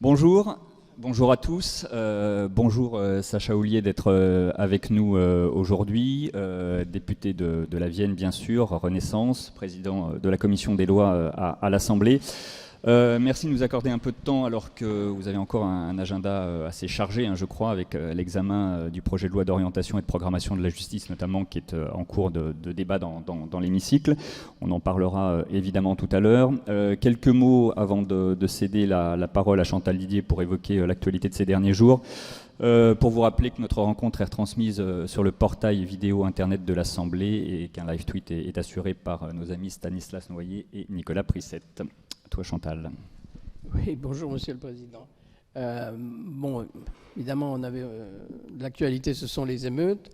Bonjour, bonjour à tous. Bonjour Sacha Houlier d'être avec nous aujourd'hui, député de la Vienne bien sûr, Renaissance, président de la commission des lois à l'Assemblée. Merci de nous accorder un peu de temps alors que vous avez encore un agenda assez chargé, je crois, avec l'examen du projet de loi d'orientation et de programmation de la justice notamment qui est en cours de débat dans l'hémicycle. On en parlera évidemment tout à l'heure. Quelques mots avant de céder la parole à Chantal Didier pour évoquer l'actualité de ces derniers jours. Pour vous rappeler que notre rencontre est retransmise sur le portail vidéo internet de l'Assemblée et qu'un live tweet est assuré par nos amis Stanislas Noyer et Nicolas Prissette. Toi, Chantal. Oui, bonjour, Monsieur le Président. Bon, évidemment, on avait l'actualité, ce sont les émeutes.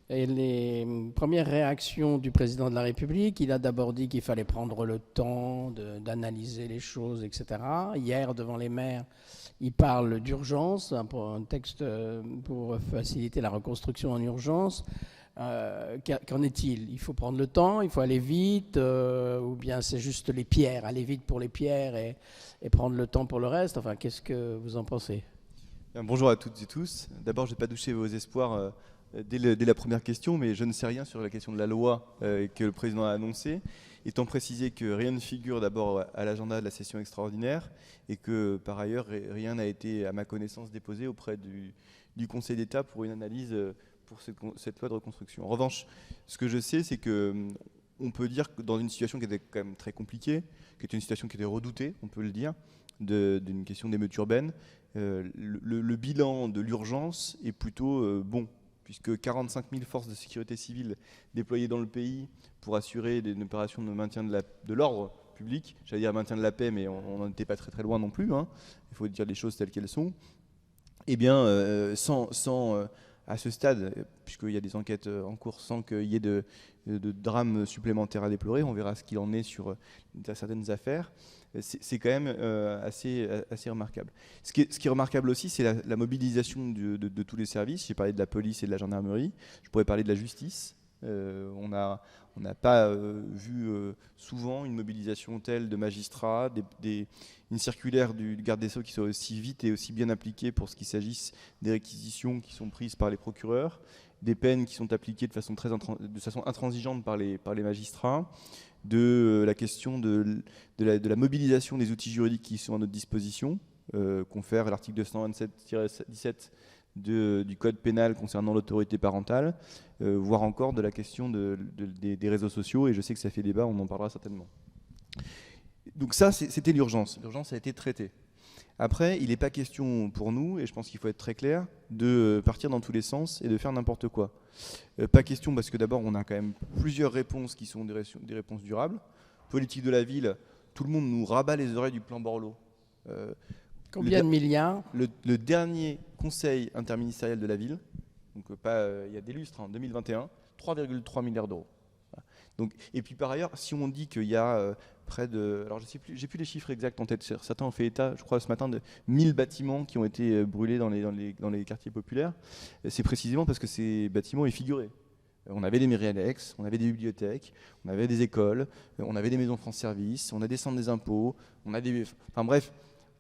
Et les premières réactions du Président de la République, il a d'abord dit qu'il fallait prendre le temps d'analyser les choses, etc. Hier, devant les maires, il parle d'urgence, un texte pour faciliter la reconstruction en urgence. Qu'en est-il? Il faut prendre le temps, il faut aller vite, ou bien c'est juste les pierres, aller vite pour les pierres et prendre le temps pour le reste? Enfin, qu'est-ce que vous en pensez? Bien, bonjour à toutes et tous. D'abord, je ne vais pas doucher vos espoirs dès la première question, mais je ne sais rien sur la question de la loi que le président a annoncée, étant précisé que rien ne figure d'abord à l'agenda de la session extraordinaire et que par ailleurs, rien n'a été, à ma connaissance, déposé auprès du Conseil d'État pour une analyse pour cette loi de reconstruction. En revanche, ce que je sais, c'est qu'on peut dire que dans une situation qui était quand même très compliquée, qui était une situation qui était redoutée, on peut le dire, d'une question d'émeute urbaine, le bilan de l'urgence est plutôt bon, puisque 45 000 forces de sécurité civile déployées dans le pays pour assurer une opération de maintien de l'ordre public, j'allais dire maintien de la paix, mais on n'en était pas très très loin non plus, il faut dire les choses telles qu'elles sont, eh bien, à ce stade, puisqu'il y a des enquêtes en cours sans qu'il y ait de drames supplémentaires à déplorer, on verra ce qu'il en est sur certaines affaires, c'est quand même assez remarquable. Ce qui est remarquable aussi, c'est la mobilisation de tous les services. J'ai parlé de la police et de la gendarmerie, je pourrais parler de la justice. On n'a pas vu souvent une mobilisation telle de magistrats, une circulaire du garde des Sceaux qui soit aussi vite et aussi bien appliquée pour ce qu'il s'agisse des réquisitions qui sont prises par les procureurs, des peines qui sont appliquées de façon intransigeante par les magistrats, de la question de la mobilisation des outils juridiques qui sont à notre disposition, confère l'article 227-17 du code pénal concernant l'autorité parentale, voire encore de la question des réseaux sociaux, et je sais que ça fait débat, on en parlera certainement. Donc ça, c'était l'urgence. L'urgence a été traitée. Après, il n'est pas question pour nous, et je pense qu'il faut être très clair, de partir dans tous les sens et de faire n'importe quoi. Pas question parce que d'abord, on a quand même plusieurs réponses qui sont des réponses durables. Politique de la ville, tout le monde nous rabat les oreilles du plan Borloo. Combien de milliards? Le dernier conseil interministériel de la ville, donc il y a des lustres, 2021, 3,3 milliards d'euros. Donc, et puis par ailleurs, si on dit qu'il y a près de... Alors je sais plus, j'ai plus les chiffres exacts en tête, certains ont fait état, je crois ce matin, de 1000 bâtiments qui ont été brûlés dans les quartiers populaires, c'est précisément parce que ces bâtiments y figuraient. On avait des mairies annexes, on avait des bibliothèques, on avait des écoles, on avait des maisons France Service, on a des centres des impôts, on a des... Enfin bref,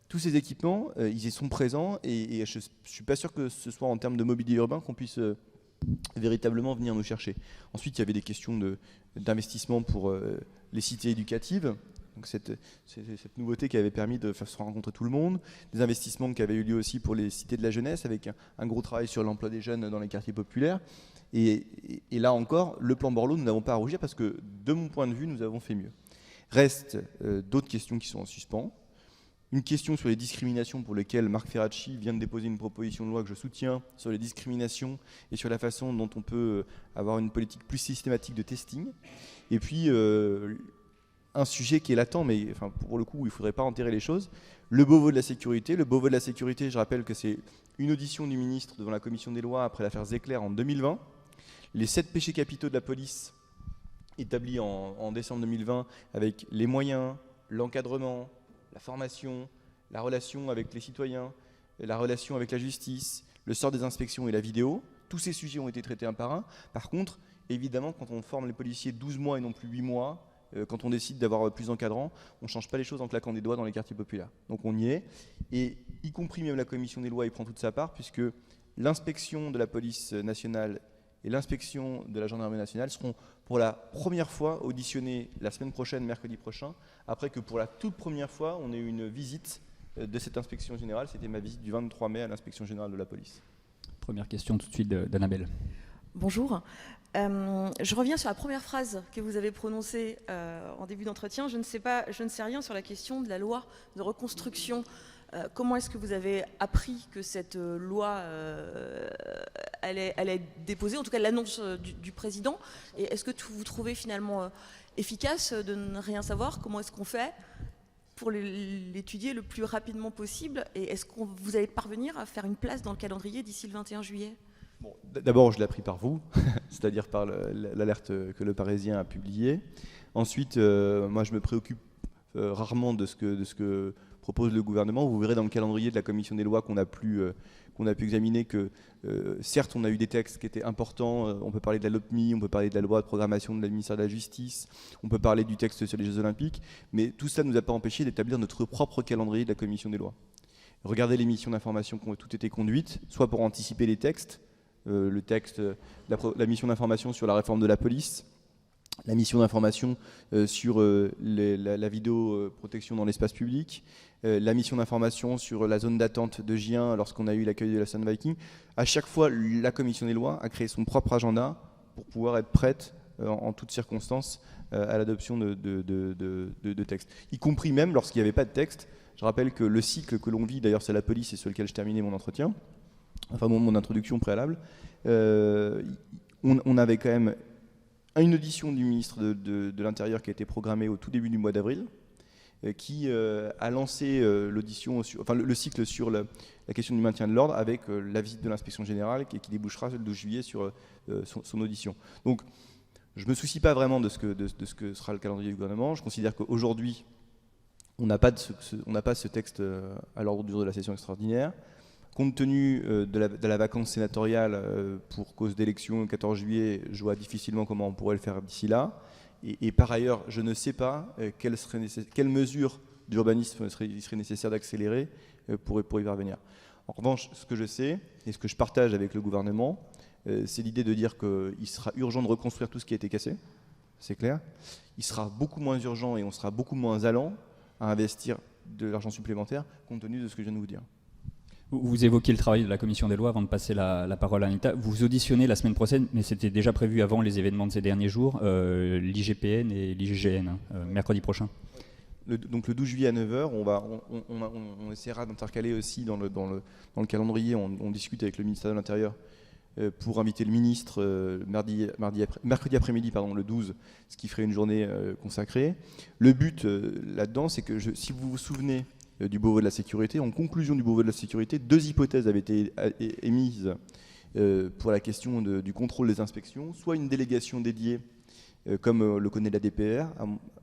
tous ces équipements, ils y sont présents et je ne suis pas sûr que ce soit en termes de mobilier urbain qu'on puisse véritablement venir nous chercher. Ensuite, il y avait des questions d'investissement pour les cités éducatives, donc cette nouveauté qui avait permis de faire se rencontrer tout le monde, des investissements qui avaient eu lieu aussi pour les cités de la jeunesse, avec un gros travail sur l'emploi des jeunes dans les quartiers populaires. Et là encore, le plan Borloo, nous n'avons pas à rougir parce que, de mon point de vue, nous avons fait mieux. Restent d'autres questions qui sont en suspens. Une question sur les discriminations pour lesquelles Marc Ferracci vient de déposer une proposition de loi que je soutiens sur les discriminations et sur la façon dont on peut avoir une politique plus systématique de testing. Et puis, un sujet qui est latent, mais enfin, pour le coup, il ne faudrait pas enterrer les choses, le Beauvau de la sécurité. Le Beauvau de la sécurité, je rappelle que c'est une audition du ministre devant la commission des lois après l'affaire Zecler en 2020. Les 7 péchés capitaux de la police établis en décembre 2020 avec les moyens, l'encadrement, la formation, la relation avec les citoyens, la relation avec la justice, le sort des inspections et la vidéo. Tous ces sujets ont été traités un par un. Par contre, évidemment, quand on forme les policiers 12 mois et non plus 8 mois, quand on décide d'avoir plus d'encadrants, on ne change pas les choses en claquant des doigts dans les quartiers populaires. Donc on y est, et y compris même la commission des lois y prend toute sa part, puisque l'inspection de la police nationale et l'inspection de la gendarmerie nationale seront pour la première fois auditionnés la semaine prochaine, mercredi prochain, après que pour la toute première fois, on ait eu une visite de cette inspection générale. C'était ma visite du 23 mai à l'inspection générale de la police. Première question tout de suite d'Annabelle. Bonjour. Je reviens sur la première phrase que vous avez prononcée en début d'entretien. Je ne sais rien sur la question de la loi de reconstruction. Comment est-ce que vous avez appris que cette loi allait être déposée, en tout cas l'annonce du président? Et est-ce que vous trouvez finalement efficace de ne rien savoir? Comment est-ce qu'on fait pour l'étudier le plus rapidement possible? Et est-ce que vous allez parvenir à faire une place dans le calendrier d'ici le 21 juillet? Bon, d'abord, je l'ai appris par vous, c'est-à-dire par l'alerte que le Parisien a publiée. Ensuite, moi, je me préoccupe rarement de ce que propose le gouvernement. Vous verrez dans le calendrier de la commission des lois qu'on a pu examiner que, certes, on a eu des textes qui étaient importants. On peut parler de la LOPMI, on peut parler de la loi de programmation de la ministère de la Justice, on peut parler du texte sur les Jeux Olympiques, mais tout ça ne nous a pas empêché d'établir notre propre calendrier de la commission des lois. Regardez les missions d'information qui ont toutes été conduites, soit pour anticiper les textes, la mission d'information sur la réforme de la police, la mission d'information sur la vidéoprotection dans l'espace public, la mission d'information sur la zone d'attente de Gien lorsqu'on a eu l'accueil de la Sun Viking. À chaque fois, la commission des lois a créé son propre agenda pour pouvoir être prête en toutes circonstances à l'adoption de textes, y compris même lorsqu'il n'y avait pas de texte. Je rappelle que le cycle que l'on vit, d'ailleurs c'est la police et sur lequel je terminais mon entretien, enfin mon introduction préalable, on avait quand même une audition du ministre de l'Intérieur qui a été programmée au tout début du mois d'avril, qui a lancé le cycle sur la question du maintien de l'ordre avec la visite de l'inspection générale qui débouchera le 12 juillet sur son audition. Donc je ne me soucie pas vraiment de ce que sera le calendrier du gouvernement. Je considère qu'aujourd'hui, on n'a pas ce texte à l'ordre du jour de la session extraordinaire. Compte tenu de la vacance sénatoriale pour cause d'élection le 14 juillet, je vois difficilement comment on pourrait le faire d'ici là. Et par ailleurs, je ne sais pas quelles mesures d'urbanisme il serait nécessaire d'accélérer pour y parvenir. En revanche, ce que je sais, et ce que je partage avec le gouvernement, c'est l'idée de dire qu'il sera urgent de reconstruire tout ce qui a été cassé, c'est clair. Il sera beaucoup moins urgent et on sera beaucoup moins allant à investir de l'argent supplémentaire compte tenu de ce que je viens de vous dire. Vous évoquiez le travail de la commission des lois avant de passer la parole à Anita. Vous auditionnez la semaine prochaine, mais c'était déjà prévu avant les événements de ces derniers jours, l'IGPN et l'IGGN, mercredi prochain. Donc le 12 juillet à 9h, on essaiera d'intercaler aussi dans le calendrier, on discute avec le ministère de l'Intérieur pour inviter le ministre mercredi après-midi, le 12, ce qui ferait une journée consacrée. Le but là-dedans, c'est que si vous vous souvenez du Beauvau de la sécurité, en conclusion du Beauvau de la sécurité, 2 hypothèses avaient été émises pour la question du contrôle des inspections, soit une délégation dédiée, comme le connaît la DPR.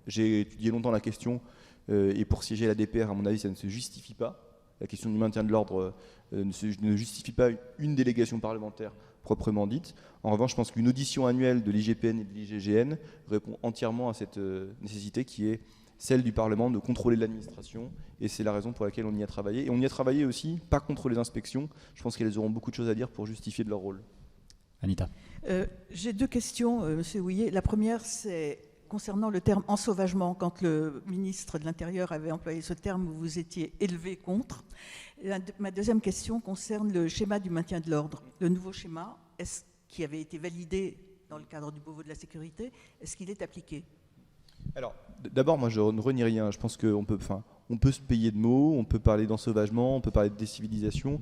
J'ai étudié longtemps la question, et pour siéger à la DPR, à mon avis, ça ne se justifie pas. La question du maintien de l'ordre ne justifie pas une délégation parlementaire proprement dite. En revanche, je pense qu'une audition annuelle de l'IGPN et de l'IGGN répond entièrement à cette nécessité qui est celle du Parlement de contrôler l'administration, et c'est la raison pour laquelle on y a travaillé. Et on y a travaillé aussi, pas contre les inspections. Je pense qu'elles auront beaucoup de choses à dire pour justifier de leur rôle. Anita. J'ai 2 questions, Monsieur Houillet. La première, c'est concernant le terme ensauvagement. Quand le ministre de l'Intérieur avait employé ce terme, vous vous étiez élevé contre. Ma deuxième question concerne le schéma du maintien de l'ordre. Le nouveau schéma, qui avait été validé dans le cadre du Beauvau de la sécurité, est-ce qu'il est appliqué ? Alors, d'abord, moi, je ne renie rien. Je pense qu'on peut se payer de mots, on peut parler d'ensauvagement, on peut parler de décivilisation.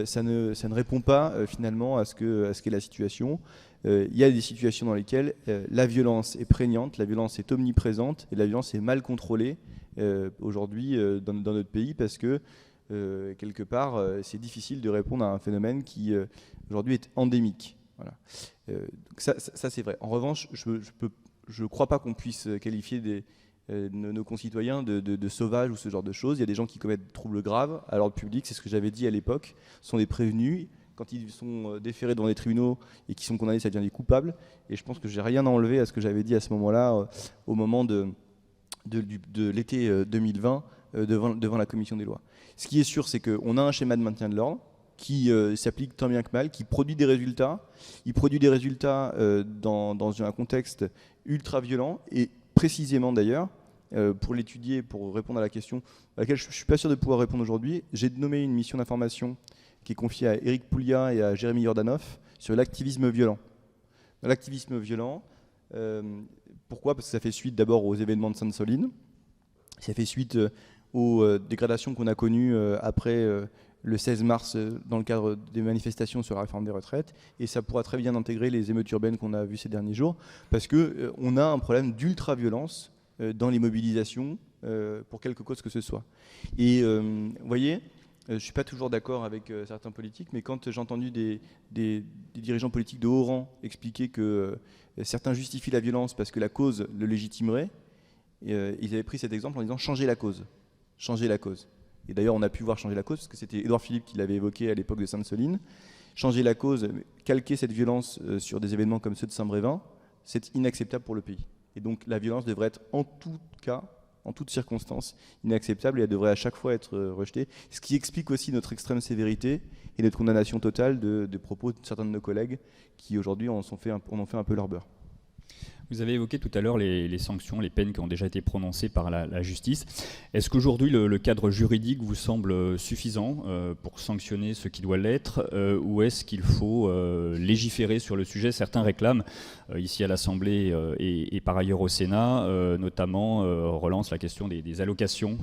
Ça ne répond pas, finalement, à ce qu'est la situation. Il y a des situations dans lesquelles la violence est prégnante, la violence est omniprésente et la violence est mal contrôlée aujourd'hui dans notre pays parce que, quelque part, c'est difficile de répondre à un phénomène qui, aujourd'hui, est endémique. Voilà. Donc ça, c'est vrai. En revanche, je ne crois pas qu'on puisse qualifier nos concitoyens de sauvages ou ce genre de choses. Il y a des gens qui commettent des troubles graves à l'ordre public, c'est ce que j'avais dit à l'époque. Ce sont des prévenus quand ils sont déférés devant les tribunaux et qui sont condamnés, ça devient des coupables. Et je pense que j'ai rien enlevé à ce que j'avais dit à ce moment-là, au moment de l'été 2020, devant la commission des lois. Ce qui est sûr, c'est qu'on a un schéma de maintien de l'ordre qui s'applique tant bien que mal, qui produit des résultats. Il produit des résultats dans un contexte ultra violent, et précisément d'ailleurs, pour l'étudier, pour répondre à la question à laquelle je ne suis pas sûr de pouvoir répondre aujourd'hui, j'ai nommé une mission d'information qui est confiée à Éric Pouliat et à Jérémy Jordanov sur l'activisme violent. L'activisme violent, pourquoi ? Parce que ça fait suite d'abord aux événements de Sainte-Soline, ça fait suite aux dégradations qu'on a connues après le 16 mars dans le cadre des manifestations sur la réforme des retraites, et ça pourra très bien intégrer les émeutes urbaines qu'on a vues ces derniers jours, parce qu'on a un problème d'ultra-violence dans les mobilisations pour quelque cause que ce soit. Et vous voyez, je ne suis pas toujours d'accord avec certains politiques, mais quand j'ai entendu des dirigeants politiques de haut rang expliquer que certains justifient la violence parce que la cause le légitimerait, ils avaient pris cet exemple en disant « changer la cause ». Changer la cause. Et d'ailleurs, on a pu voir changer la cause, parce que c'était Édouard Philippe qui l'avait évoqué à l'époque de Sainte-Soline. Changer la cause, calquer cette violence sur des événements comme ceux de Saint-Brévin, c'est inacceptable pour le pays. Et donc la violence devrait être en tout cas, en toutes circonstances, inacceptable, et elle devrait à chaque fois être rejetée. Ce qui explique aussi notre extrême sévérité et notre condamnation totale de propos de certains de nos collègues qui aujourd'hui en ont fait un peu leur beurre. Vous avez évoqué tout à l'heure les sanctions, les peines qui ont déjà été prononcées par la justice. Est-ce qu'aujourd'hui le cadre juridique vous semble suffisant pour sanctionner ce qui doit l'être, ou est-ce qu'il faut légiférer sur le sujet ? Certains réclament, ici à l'Assemblée et par ailleurs au Sénat, notamment relance la question des allocations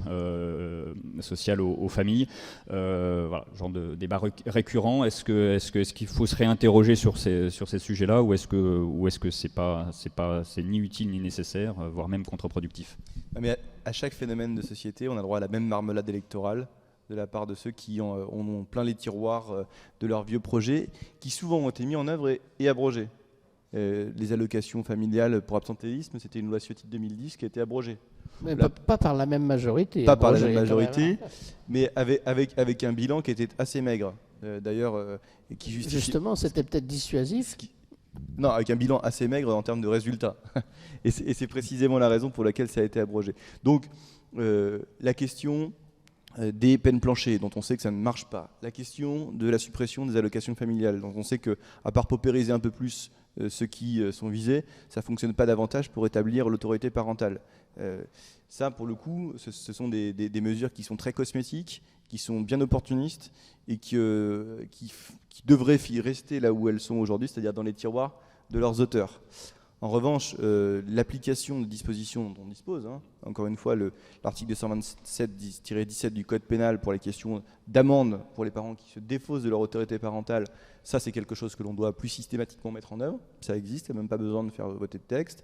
sociales aux familles. Voilà, genre de débat récurrent. Est-ce qu'il faut se réinterroger sur ces sujets-là, ou est-ce que c'est ni utile ni nécessaire, voire même contre-productif? Mais à chaque phénomène de société, on a droit à la même marmelade électorale de la part de ceux qui ont plein les tiroirs de leurs vieux projets, qui souvent ont été mis en œuvre et abrogés. Les allocations familiales pour absentéisme, c'était une loi Ciotti de 2010 qui a été abrogée. Mais pas par la même majorité. Pas par la même majorité, mais avec un bilan qui était assez maigre. D'ailleurs, qui justifie... Justement, c'était peut-être dissuasif. Non, avec un bilan assez maigre en termes de résultats. Et c'est précisément la raison pour laquelle ça a été abrogé. Donc, la question des peines planchées, dont on sait que ça ne marche pas. La question de la suppression des allocations familiales, dont on sait qu'à part paupériser un peu plus ceux qui sont visés, ça ne fonctionne pas davantage pour établir l'autorité parentale. Ça, pour le coup, ce sont des mesures qui sont très cosmétiques, qui sont bien opportunistes et qui devraient rester là où elles sont aujourd'hui, c'est-à-dire dans les tiroirs de leurs auteurs. En revanche, l'application des dispositions dont on dispose, encore une fois, l'article 227-17 du Code pénal pour les questions d'amende pour les parents qui se défaussent de leur autorité parentale, ça c'est quelque chose que l'on doit plus systématiquement mettre en œuvre. Ça existe, il n'y a même pas besoin de faire voter de texte.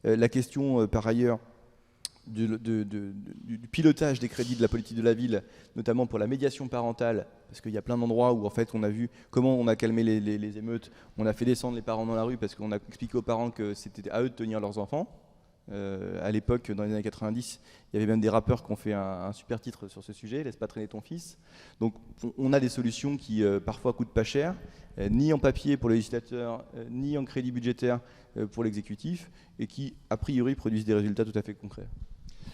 La question, par ailleurs, du pilotage des crédits de la politique de la ville, notamment pour la médiation parentale, parce qu'il y a plein d'endroits où en fait on a vu comment on a calmé les émeutes, on a fait descendre les parents dans la rue parce qu'on a expliqué aux parents que c'était à eux de tenir leurs enfants. À l'époque, dans les années 90, il y avait même des rappeurs qui ont fait un super titre sur ce sujet, Laisse pas traîner ton fils. Donc on a des solutions qui parfois coûtent pas cher, ni en papier pour le législateur, ni en crédit budgétaire pour l'exécutif, et qui a priori produisent des résultats tout à fait concrets.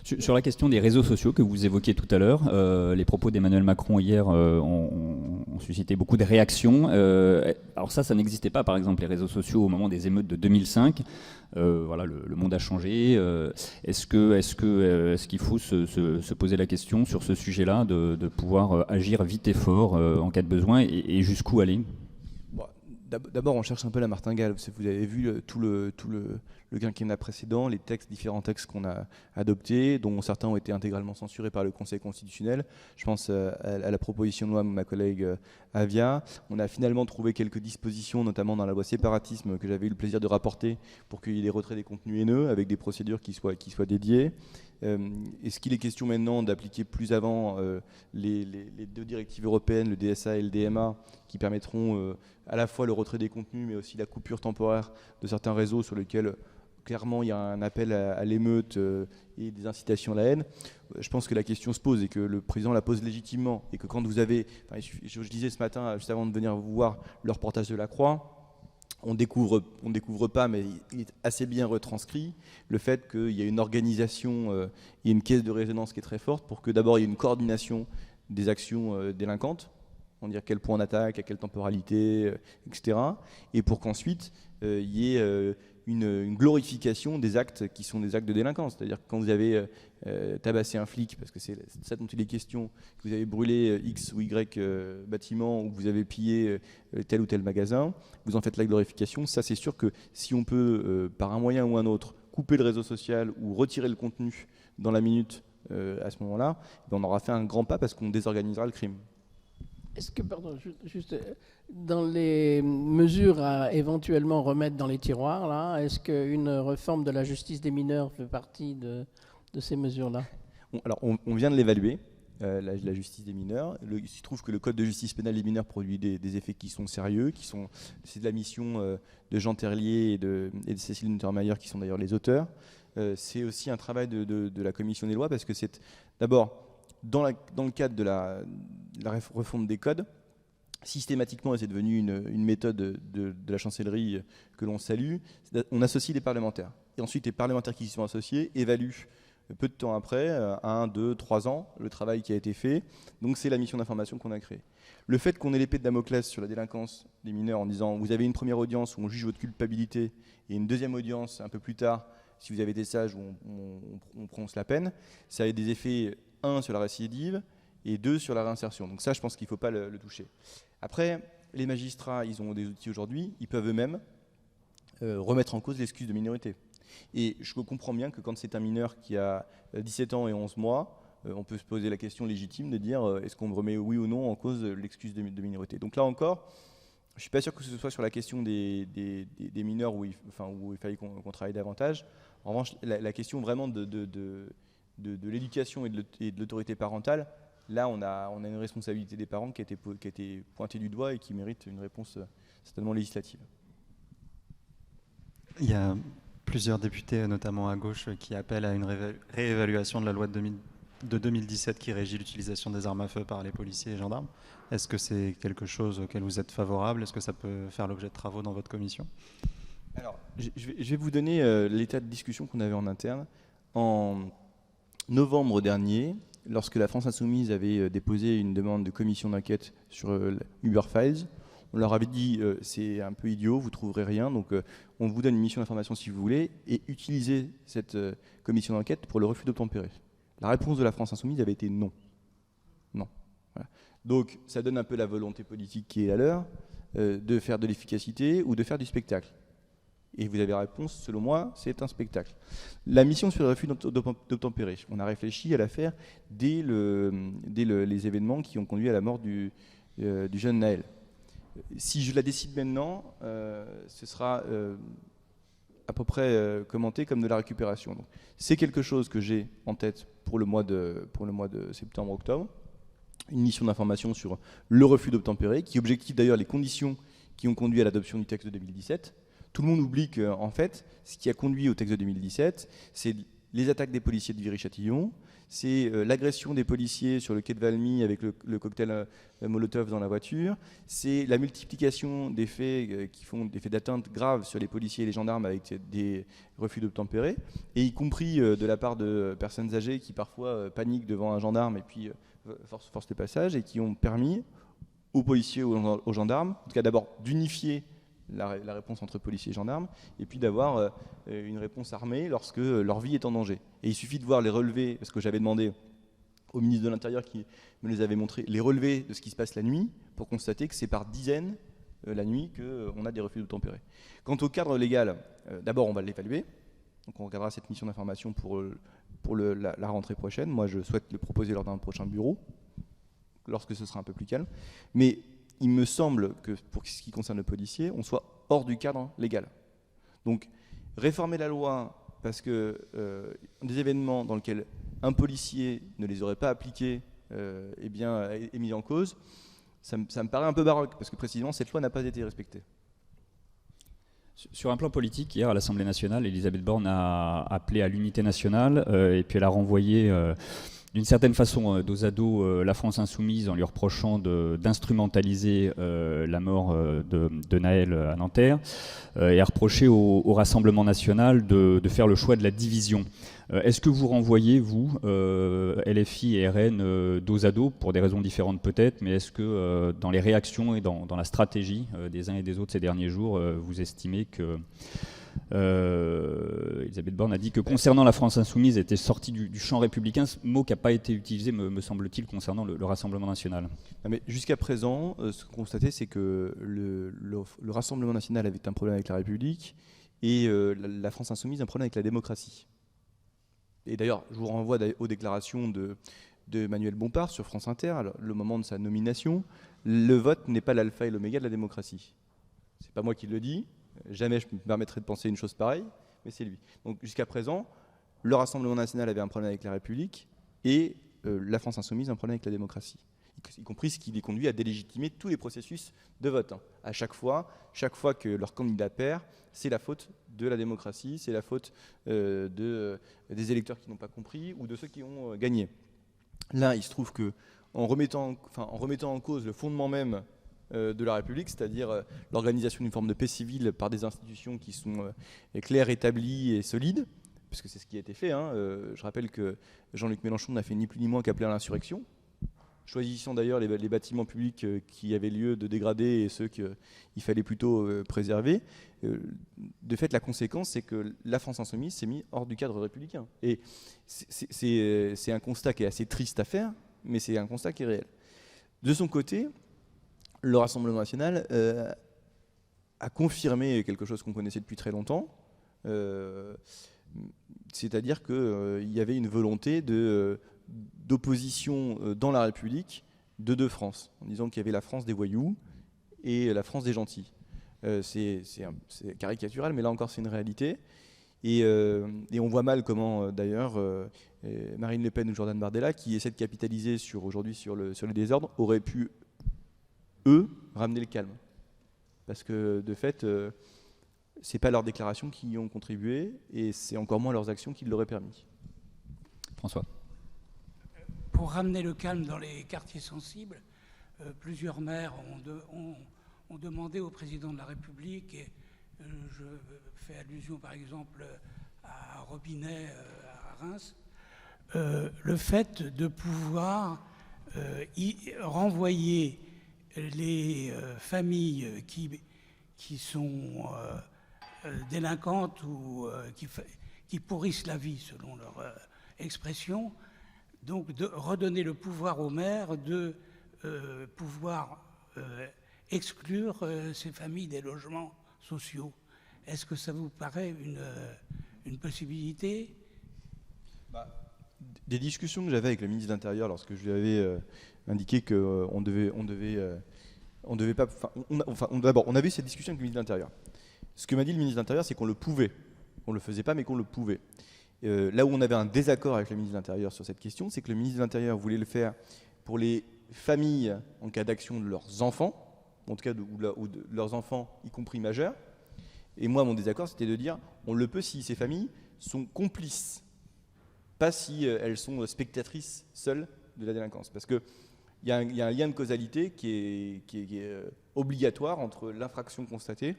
Sur la question des réseaux sociaux que vous évoquiez tout à l'heure, les propos d'Emmanuel Macron hier ont suscité beaucoup de réactions. Alors ça n'existait pas, par exemple, les réseaux sociaux au moment des émeutes de 2005. Voilà, le monde a changé. Est-ce qu'il faut se poser la question sur ce sujet-là, de pouvoir agir vite et fort en cas de besoin, et jusqu'où aller ? D'abord, on cherche un peu la martingale. Vous avez vu tout le quinquennat précédent, les différents textes qu'on a adoptés, dont certains ont été intégralement censurés par le Conseil constitutionnel. Je pense à la proposition de loi de ma collègue Avia. On a finalement trouvé quelques dispositions, notamment dans la loi séparatisme, que j'avais eu le plaisir de rapporter pour qu'il y ait des retraits des contenus haineux, avec des procédures qui soient dédiées. Est-ce qu'il est question maintenant d'appliquer plus avant les deux directives européennes, le DSA et le DMA, qui permettront à la fois le retrait des contenus, mais aussi la coupure temporaire de certains réseaux sur lesquels clairement il y a un appel à l'émeute et des incitations à la haine, je pense que la question se pose et que le président la pose légitimement. Et que quand vous avez, je disais ce matin, juste avant de venir vous voir, le reportage de La Croix, on découvre pas, mais il est assez bien retranscrit, le fait qu'il y a une organisation et une caisse de résonance qui est très forte pour que d'abord il y ait une coordination des actions délinquantes, on dit à quel point on attaque, à quelle temporalité, etc. Et pour qu'ensuite il y ait une glorification des actes qui sont des actes de délinquance. C'est-à-dire que quand vous avez tabassé un flic, parce que c'est ça dont il est question, que vous avez brûlé X ou Y bâtiment, ou que vous avez pillé tel ou tel magasin, vous en faites la glorification. Ça, c'est sûr que si on peut, par un moyen ou un autre, couper le réseau social ou retirer le contenu dans la minute à ce moment-là, on aura fait un grand pas parce qu'on désorganisera le crime. Est-ce que, pardon, juste dans les mesures à éventuellement remettre dans les tiroirs, là, est-ce qu'une réforme de la justice des mineurs fait partie de ces mesures-là? Alors, on vient de l'évaluer, la justice des mineurs. Il se trouve que le code de justice pénale des mineurs produit des effets qui sont sérieux, c'est de la mission de Jean Terlier et de Cécile Untermaier, qui sont d'ailleurs les auteurs. C'est aussi un travail de la commission des lois, parce que c'est d'abord, dans le cadre de la refonte des codes, systématiquement, et c'est devenu une méthode de la chancellerie que l'on salue, on associe les parlementaires. Et ensuite, les parlementaires qui y sont associés évaluent peu de temps après, 1, 2, 3 ans, le travail qui a été fait. Donc c'est la mission d'information qu'on a créée. Le fait qu'on ait l'épée de Damoclès sur la délinquance des mineurs en disant vous avez une première audience où on juge votre culpabilité et une deuxième audience un peu plus tard, si vous avez été sage, où on prononce la peine, ça a des effets, 1 sur la récidive et 2 sur la réinsertion. Donc ça, je pense qu'il ne faut pas le toucher. Après, les magistrats, ils ont des outils aujourd'hui, ils peuvent eux-mêmes remettre en cause l'excuse de minorité. Et je comprends bien que quand c'est un mineur qui a 17 ans et 11 mois, on peut se poser la question légitime de dire est-ce qu'on remet oui ou non en cause l'excuse de minorité. Donc là encore, je ne suis pas sûr que ce soit sur la question des mineurs où il fallait qu'on travaille davantage. En revanche, la question vraiment de l'éducation et de l'autorité parentale, là on a une responsabilité des parents qui a été pointée du doigt et qui mérite une réponse certainement législative. Il y a plusieurs députés, notamment à gauche, qui appellent à une réévaluation de la loi de 2017 qui régit l'utilisation des armes à feu par les policiers et gendarmes. Est-ce que c'est quelque chose auquel vous êtes favorable? Est-ce que ça peut faire l'objet de travaux dans votre commission? Alors, je vais vous donner l'état de discussion qu'on avait en interne. En novembre dernier, lorsque la France Insoumise avait déposé une demande de commission d'enquête sur Uber Files, on leur avait dit c'est un peu idiot, vous trouverez rien, donc on vous donne une mission d'information si vous voulez, et utilisez cette commission d'enquête pour le refus d'obtempérer. La réponse de la France Insoumise avait été non. Non. Voilà. Donc ça donne un peu la volonté politique qui est la leur, de faire de l'efficacité ou de faire du spectacle. Et vous avez la réponse, selon moi, c'est un spectacle. La mission sur le refus d'obtempérer, on a réfléchi à la faire dès les événements qui ont conduit à la mort du jeune Naël. Si je la décide maintenant, ce sera à peu près commenté comme de la récupération. Donc, c'est quelque chose que j'ai en tête pour le mois de septembre-octobre. Une mission d'information sur le refus d'obtempérer, qui objective d'ailleurs les conditions qui ont conduit à l'adoption du texte de 2017. Tout le monde oublie qu'en fait, ce qui a conduit au texte de 2017, c'est les attaques des policiers de Viry-Châtillon, c'est l'agression des policiers sur le quai de Valmy avec le cocktail Molotov dans la voiture, c'est la multiplication des faits qui font des faits d'atteinte graves sur les policiers et les gendarmes avec des refus d'obtempérer, et y compris de la part de personnes âgées qui parfois paniquent devant un gendarme et puis forcent le passage, et qui ont permis aux policiers ou aux gendarmes, en tout cas d'abord d'unifier la réponse entre policiers et gendarmes, et puis d'avoir une réponse armée lorsque leur vie est en danger. Et il suffit de voir les relevés, parce que j'avais demandé au ministre de l'Intérieur qui me les avait montrés, les relevés de ce qui se passe la nuit, pour constater que c'est par dizaines la nuit qu'on a des refus d'obtempérer. Quant au cadre légal, d'abord on va l'évaluer, donc on regardera cette mission d'information pour la rentrée prochaine. Moi je souhaite le proposer lors d'un prochain bureau, lorsque ce sera un peu plus calme. Mais il me semble que pour ce qui concerne le policier, on soit hors du cadre légal. Donc, réformer la loi parce que des événements dans lesquels un policier ne les aurait pas appliqués est mis en cause, ça me paraît un peu baroque, parce que précisément cette loi n'a pas été respectée. Sur un plan politique, hier à l'Assemblée nationale, Elisabeth Borne a appelé à l'unité nationale et puis elle a renvoyé d'une certaine façon dos à dos la France insoumise en lui reprochant d'instrumentaliser la mort de Naël à Nanterre et a reproché au Rassemblement national de faire le choix de la division. Est-ce que vous renvoyez, vous, LFI et RN, dos à dos, pour des raisons différentes peut-être, mais est-ce que dans les réactions et dans la stratégie des uns et des autres ces derniers jours, vous estimez que Elisabeth Borne a dit que concernant la France insoumise était sorti du champ républicain, ce mot qui n'a pas été utilisé, me semble-t-il, concernant le Rassemblement national. Non, mais jusqu'à présent, ce qu'on constatait, c'est que le Rassemblement national avait un problème avec la République et la France insoumise un problème avec la démocratie. Et d'ailleurs, je vous renvoie aux déclarations de Manuel Bompard sur France Inter, alors, le moment de sa nomination. Le vote n'est pas l'alpha et l'oméga de la démocratie. C'est pas moi qui le dis. Jamais je me permettrais de penser une chose pareille, mais c'est lui. Donc jusqu'à présent, le Rassemblement national avait un problème avec la République et la France insoumise un problème avec la démocratie, y compris ce qui les conduit à délégitimer tous les processus de vote. À chaque fois que leur candidat perd, c'est la faute de la démocratie, c'est la faute des électeurs qui n'ont pas compris ou de ceux qui ont gagné. Là, il se trouve que en remettant en cause le fondement même de la République, c'est-à-dire l'organisation d'une forme de paix civile par des institutions qui sont claires, établies et solides, parce que c'est ce qui a été fait. Je rappelle que Jean-Luc Mélenchon n'a fait ni plus ni moins qu'appeler à l'insurrection, choisissant d'ailleurs les bâtiments publics qui avaient lieu de dégrader et ceux qu'il fallait plutôt préserver. De fait, la conséquence, c'est que la France insoumise s'est mise hors du cadre républicain. Et c'est un constat qui est assez triste à faire, mais c'est un constat qui est réel. De son côté, le Rassemblement national a confirmé quelque chose qu'on connaissait depuis très longtemps, c'est-à-dire qu'il y avait une volonté d'opposition dans la République de deux France, en disant qu'il y avait la France des voyous et la France des gentils. C'est caricatural, mais là encore c'est une réalité. Et on voit mal comment, d'ailleurs, Marine Le Pen ou Jordan Bardella, qui essaient de capitaliser aujourd'hui sur les désordres, auraient pu ramener le calme. Parce que, de fait, c'est pas leurs déclarations qui y ont contribué, et c'est encore moins leurs actions qui l'auraient permis. François. Pour ramener le calme dans les quartiers sensibles, plusieurs maires ont demandé au président de la République, et je fais allusion par exemple à Robinet à Reims, le fait de pouvoir renvoyer les familles qui sont délinquantes ou qui pourrissent la vie, selon leur expression, donc de redonner le pouvoir aux maires de pouvoir exclure ces familles des logements sociaux. Est-ce que ça vous paraît une possibilité ? Des discussions que j'avais avec le ministre de l'Intérieur lorsque je lui avais indiqué qu'on devait pas. D'abord, on avait eu cette discussion avec le ministre de l'Intérieur. Ce que m'a dit le ministre de l'Intérieur, c'est qu'on le pouvait. On le faisait pas, mais qu'on le pouvait. Là où on avait un désaccord avec le ministre de l'Intérieur sur cette question, c'est que le ministre de l'Intérieur voulait le faire pour les familles en cas d'action de leurs enfants, en tout cas ou de leurs enfants, y compris majeurs. Et moi, mon désaccord, c'était de dire on le peut si ces familles sont complices, pas si elles sont spectatrices seules de la délinquance. Parce qu'il y a un lien de causalité qui est obligatoire entre l'infraction constatée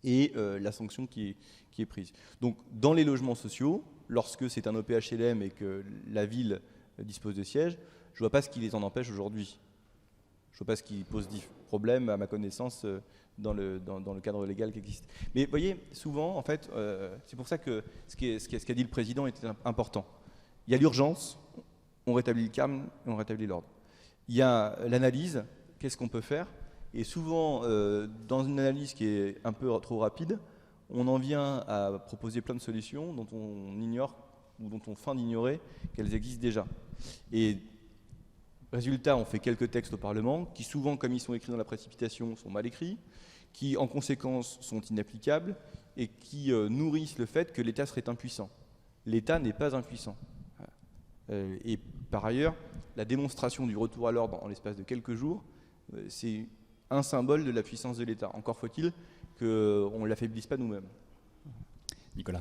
et la sanction qui est prise. Donc, dans les logements sociaux, lorsque c'est un OPHLM et que la ville dispose de sièges, je ne vois pas ce qui les en empêche aujourd'hui. Je ne vois pas ce qui pose problème, à ma connaissance, dans le cadre légal qui existe. Mais vous voyez, souvent, en fait, c'est pour ça que ce qu'a dit le président était important. Il y a l'urgence, on rétablit le calme et on rétablit l'ordre. Il y a l'analyse, qu'est-ce qu'on peut faire ? Et souvent, dans une analyse qui est un peu trop rapide, on en vient à proposer plein de solutions dont on ignore ou dont on feint d'ignorer qu'elles existent déjà. Et résultat, on fait quelques textes au Parlement qui souvent, comme ils sont écrits dans la précipitation, sont mal écrits, qui en conséquence sont inapplicables et qui nourrissent le fait que l'État serait impuissant. L'État n'est pas impuissant. Et par ailleurs, la démonstration du retour à l'ordre en l'espace de quelques jours, c'est un symbole de la puissance de l'État. Encore faut-il qu'on ne l'affaiblisse pas nous-mêmes. Nicolas.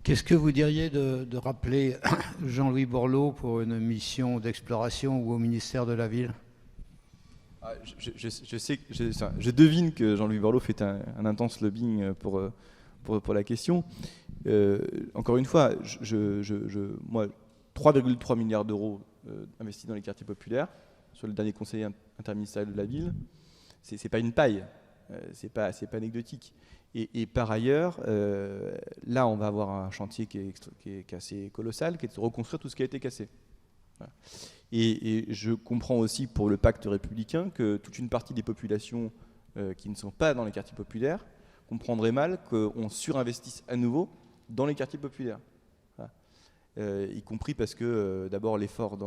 Qu'est-ce que vous diriez de rappeler Jean-Louis Borloo pour une mission d'exploration ou au ministère de la Ville? Je devine que Jean-Louis Borloo fait un intense lobbying pour la question. Encore une fois, moi, 3,3 milliards d'euros investis dans les quartiers populaires sur le dernier conseil interministériel de la ville, c'est pas une paille, c'est pas anecdotique. Et par ailleurs, là, on va avoir un chantier qui est assez colossal, qui est de reconstruire tout ce qui a été cassé. Voilà. Et je comprends aussi pour le pacte républicain que toute une partie des populations qui ne sont pas dans les quartiers populaires comprendraient mal qu'on surinvestisse à nouveau dans les quartiers populaires. Voilà. Y compris parce que d'abord l'effort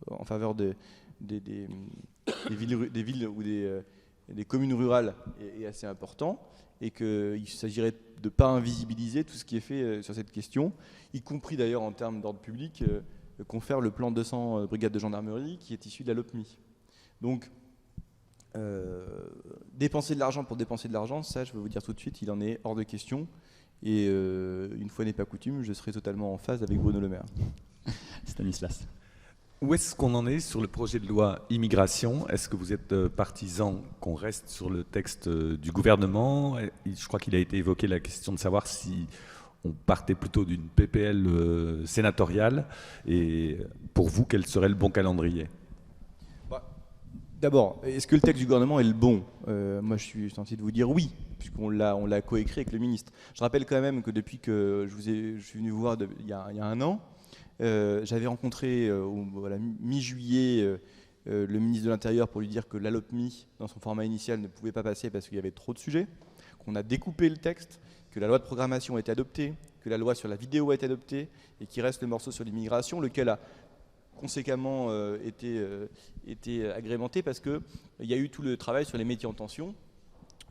en faveur des villes ou des communes rurales est assez important, et qu'il s'agirait de ne pas invisibiliser tout ce qui est fait sur cette question, y compris d'ailleurs en termes d'ordre public, confère le plan 200 brigades de gendarmerie qui est issu de la LOPMI. Donc, dépenser de l'argent pour dépenser de l'argent, ça je veux vous dire tout de suite, il en est hors de question. Et une fois n'est pas coutume, je serai totalement en phase avec Bruno Le Maire. Stanislas. Où est-ce qu'on en est sur le projet de loi immigration? Est-ce que vous êtes partisan qu'on reste sur le texte du gouvernement? Je crois qu'il a été évoqué la question de savoir si on partait plutôt d'une PPL sénatoriale. Et pour vous, quel serait le bon calendrier? D'abord, est-ce que le texte du gouvernement est le bon? Moi, je suis tenté de vous dire oui, puisqu'on l'a coécrit avec le ministre. Je rappelle quand même que depuis que je suis venu vous voir il y a un an, j'avais rencontré à la mi-juillet le ministre de l'Intérieur pour lui dire que la LOPMI, dans son format initial, ne pouvait pas passer parce qu'il y avait trop de sujets, qu'on a découpé le texte, que la loi de programmation a été adoptée, que la loi sur la vidéo a été adoptée, et qu'il reste le morceau sur l'immigration, lequel a conséquemment été agrémenté parce qu'il y a eu tout le travail sur les métiers en tension,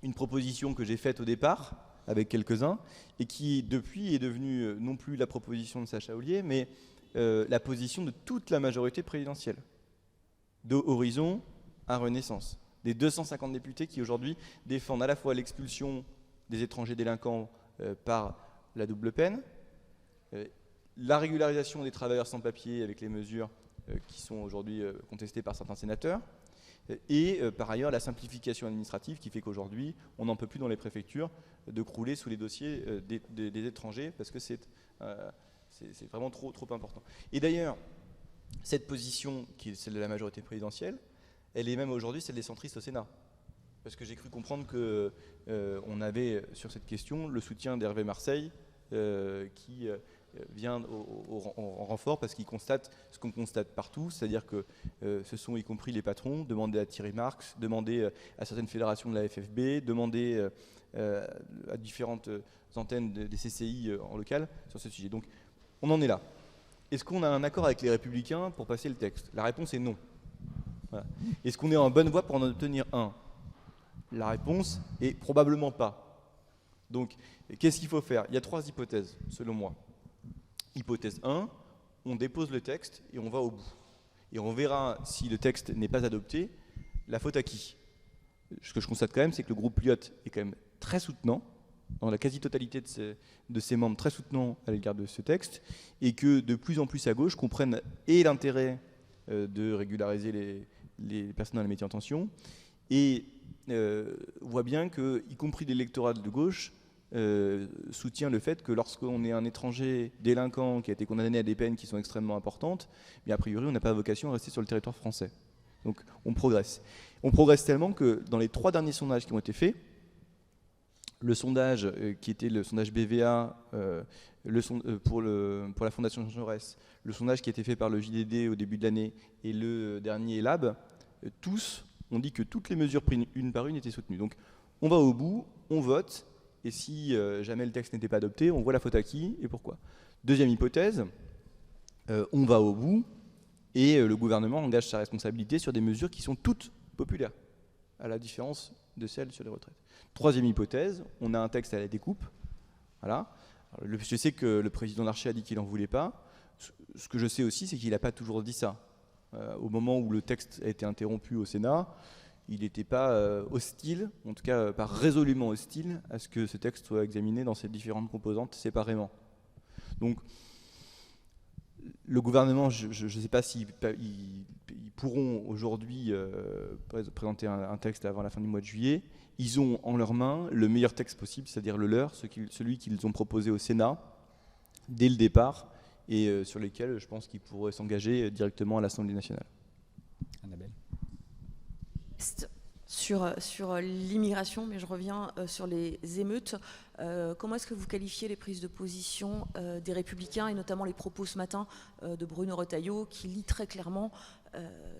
une proposition que j'ai faite au départ avec quelques-uns, et qui depuis est devenue non plus la proposition de Sacha Houlié, mais la position de toute la majorité présidentielle, de Horizon à Renaissance, des 250 députés qui aujourd'hui défendent à la fois l'expulsion des étrangers délinquants par la double peine, la régularisation des travailleurs sans papier avec les mesures qui sont aujourd'hui contestées par certains sénateurs, et par ailleurs la simplification administrative qui fait qu'aujourd'hui on n'en peut plus dans les préfectures de crouler sous les dossiers des étrangers parce que c'est vraiment trop important. Et d'ailleurs, cette position qui est celle de la majorité présidentielle, elle est même aujourd'hui celle des centristes au Sénat. Parce que j'ai cru comprendre qu'on avait sur cette question le soutien d'Hervé Marseille qui vient en renfort parce qu'il constate ce qu'on constate partout, c'est-à-dire que ce sont y compris les patrons, demander à Thierry Marx, demander à certaines fédérations de la FFB, demander à différentes antennes des CCI en local sur ce sujet. Donc on en est là. Est-ce qu'on a un accord avec les Républicains pour passer le texte? La réponse est non. Voilà. Est-ce qu'on est en bonne voie pour en obtenir un? La réponse est probablement pas. Donc qu'est-ce qu'il faut faire? Il y a 3 hypothèses selon moi. Hypothèse 1, on dépose le texte et on va au bout. Et on verra si le texte n'est pas adopté, la faute à qui? Ce que je constate quand même, c'est que le groupe Lyotte est quand même très soutenant, dans la quasi-totalité de ses membres très soutenants à l'égard de ce texte, et que de plus en plus à gauche comprennent et l'intérêt de régulariser les personnes dans les métiers en tension, et voit bien que, y compris l'électorat de gauche, soutient le fait que lorsqu'on est un étranger délinquant qui a été condamné à des peines qui sont extrêmement importantes, mais a priori on n'a pas vocation à rester sur le territoire français. Donc on progresse. On progresse tellement que dans les 3 derniers sondages qui ont été faits, le sondage qui était le sondage BVA pour la Fondation Jean Jaurès, le sondage qui a été fait par le JDD au début de l'année et le dernier Lab, tous ont dit que toutes les mesures prises une par une étaient soutenues. Donc on va au bout, on vote, et si jamais le texte n'était pas adopté, on voit la faute à qui et pourquoi. Deuxième hypothèse, on va au bout et le gouvernement engage sa responsabilité sur des mesures qui sont toutes populaires, à la différence de celles sur les retraites. Troisième hypothèse, on a un texte à la découpe. Voilà. Alors, je sais que le président Larcher a dit qu'il n'en voulait pas. Ce que je sais aussi, c'est qu'il n'a pas toujours dit ça. Au moment où le texte a été interrompu au Sénat, il n'était pas hostile, en tout cas pas résolument hostile, à ce que ce texte soit examiné dans ses différentes composantes séparément. Donc, le gouvernement, je ne sais pas s'ils pourront aujourd'hui présenter un texte avant la fin du mois de juillet. Ils ont en leurs mains le meilleur texte possible, c'est-à-dire le leur, celui qu'ils ont proposé au Sénat dès le départ, et sur lesquels je pense qu'ils pourraient s'engager directement à l'Assemblée nationale. Annabelle. Sur l'immigration, mais je reviens sur les émeutes. Comment est-ce que vous qualifiez les prises de position des Républicains, et notamment les propos ce matin de Bruno Retailleau, qui lit très clairement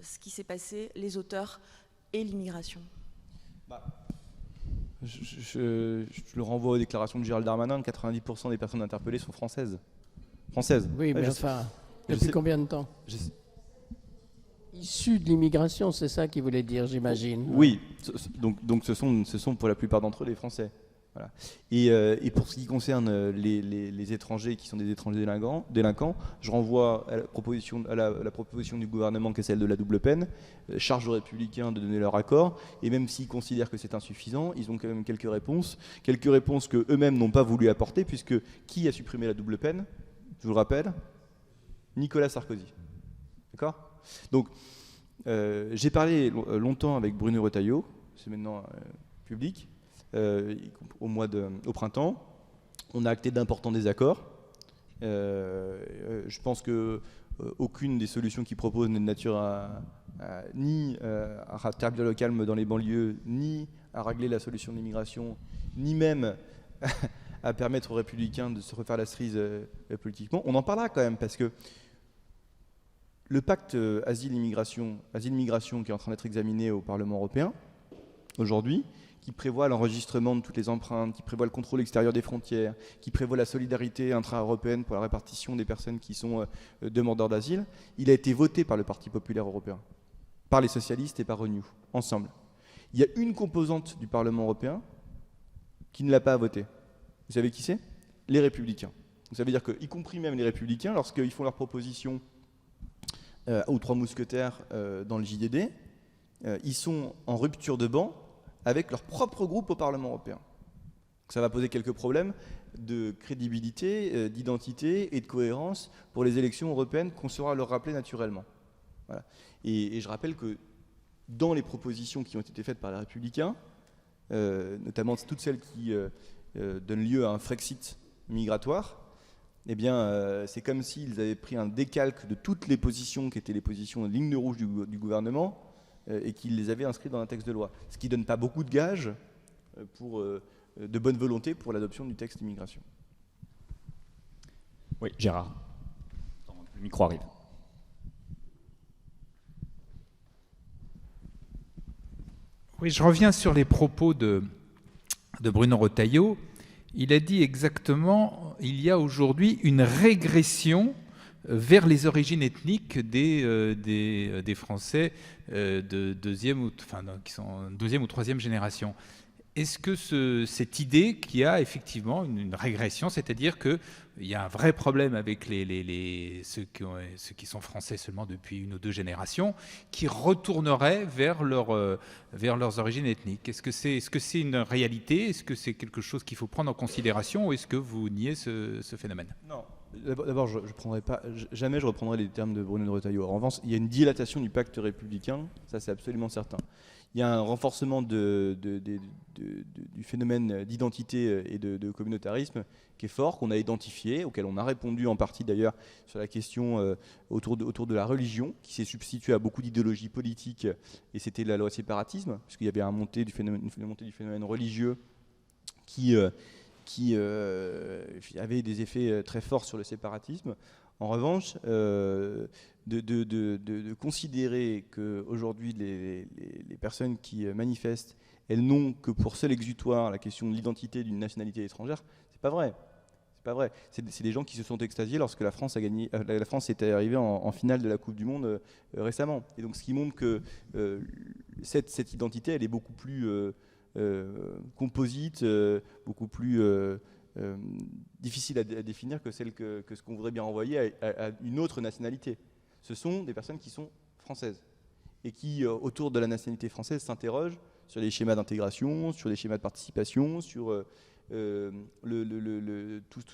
ce qui s'est passé, les auteurs et l'immigration? Je le renvoie aux déclarations de Gérald Darmanin. 90% des personnes interpellées sont françaises. Oui, mais enfin, depuis combien de temps? Issus de l'immigration, c'est ça qu'il voulait dire, j'imagine. Oui, donc ce sont pour la plupart d'entre eux des Français. Voilà. Et pour ce qui concerne les étrangers qui sont des étrangers délinquants, je renvoie à la proposition du gouvernement qui est celle de la double peine, charge aux Républicains de donner leur accord, et même s'ils considèrent que c'est insuffisant, ils ont quand même quelques réponses qu'eux-mêmes n'ont pas voulu apporter, puisque qui a supprimé la double peine? Je vous le rappelle, Nicolas Sarkozy. D'accord? Donc, j'ai parlé longtemps avec Bruno Retailleau, c'est maintenant public, au printemps. On a acté d'importants désaccords. Je pense que aucune des solutions qu'il propose n'est de nature ni à rétablir le calme dans les banlieues, ni à régler la solution de l'immigration, ni même à permettre aux Républicains de se refaire la cerise politiquement. On en parlera quand même, parce que le pacte asile-migration qui est en train d'être examiné au Parlement européen aujourd'hui, qui prévoit l'enregistrement de toutes les empreintes, qui prévoit le contrôle extérieur des frontières, qui prévoit la solidarité intra-européenne pour la répartition des personnes qui sont demandeurs d'asile, il a été voté par le Parti populaire européen, par les socialistes et par Renew, ensemble. Il y a une composante du Parlement européen qui ne l'a pas voté. Vous savez qui c'est? Les Républicains. Ça veut dire qu'y compris même les Républicains, lorsqu'ils font leurs propositions aux trois mousquetaires dans le JDD, ils sont en rupture de banc avec leur propre groupe au Parlement européen. Ça va poser quelques problèmes de crédibilité, d'identité et de cohérence pour les élections européennes qu'on saura leur rappeler naturellement. Voilà. Et je rappelle que dans les propositions qui ont été faites par les Républicains, notamment toutes celles qui donnent lieu à un Frexit migratoire, eh bien, c'est comme s'ils avaient pris un décalque de toutes les positions qui étaient les positions de ligne de rouge du gouvernement et qu'ils les avaient inscrites dans un texte de loi. Ce qui ne donne pas beaucoup de gages pour de bonne volonté pour l'adoption du texte immigration. Oui, Gérard. Le micro arrive. Oui, je reviens sur les propos de Bruno Retailleau. Il a dit exactement, il y a aujourd'hui une régression vers les origines ethniques des Français qui sont deuxième ou troisième génération. Est-ce que cette idée qu'il y a effectivement une régression, c'est-à-dire qu'il y a un vrai problème avec ceux qui sont français seulement depuis une ou deux générations, qui retourneraient vers leurs origines ethniques? Est-ce que c'est une réalité? Est-ce que c'est quelque chose qu'il faut prendre en considération, ou est-ce que vous niez ce phénomène? Non. D'abord, jamais je reprendrai les termes de Bruno Retailleau. En revanche, il y a une dilatation du pacte républicain, ça c'est absolument certain. Il y a un renforcement du phénomène d'identité et de communautarisme qui est fort, qu'on a identifié, auquel on a répondu en partie d'ailleurs sur la question autour de la religion, qui s'est substituée à beaucoup d'idéologies politiques, et c'était la loi séparatisme, puisqu'il y avait une montée du phénomène religieux qui avait des effets très forts sur le séparatisme. En revanche, de considérer qu'aujourd'hui les personnes qui manifestent, elles n'ont que pour seul exutoire la question de l'identité d'une nationalité étrangère, c'est pas vrai. C'est pas vrai. C'est des gens qui se sont extasiés lorsque la France a gagné, la France était arrivée en finale de la Coupe du Monde récemment. Et donc, ce qui montre que cette identité, elle est beaucoup plus composite, beaucoup plus difficile à définir que celle que ce qu'on voudrait bien envoyer à une autre nationalité. Ce sont des personnes qui sont françaises. et qui, autour de la nationalité française, s'interrogent sur les schémas d'intégration, sur les schémas de participation, sur tout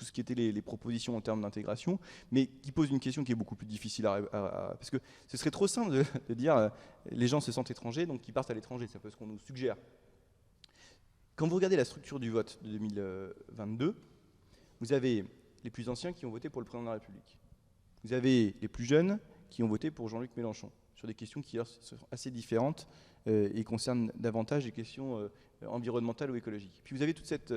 ce qui était les propositions en termes d'intégration, mais qui pose une question qui est beaucoup plus difficile parce que ce serait trop simple de dire les gens se sentent étrangers, donc ils partent à l'étranger, c'est un peu ce qu'on nous suggère. Quand vous regardez la structure du vote de 2022, vous avez les plus anciens qui ont voté pour le président de la République. Vous avez les plus jeunes qui ont voté pour Jean-Luc Mélenchon, sur des questions qui sont assez différentes et concernent davantage des questions environnementales ou écologiques. Puis vous avez toute cette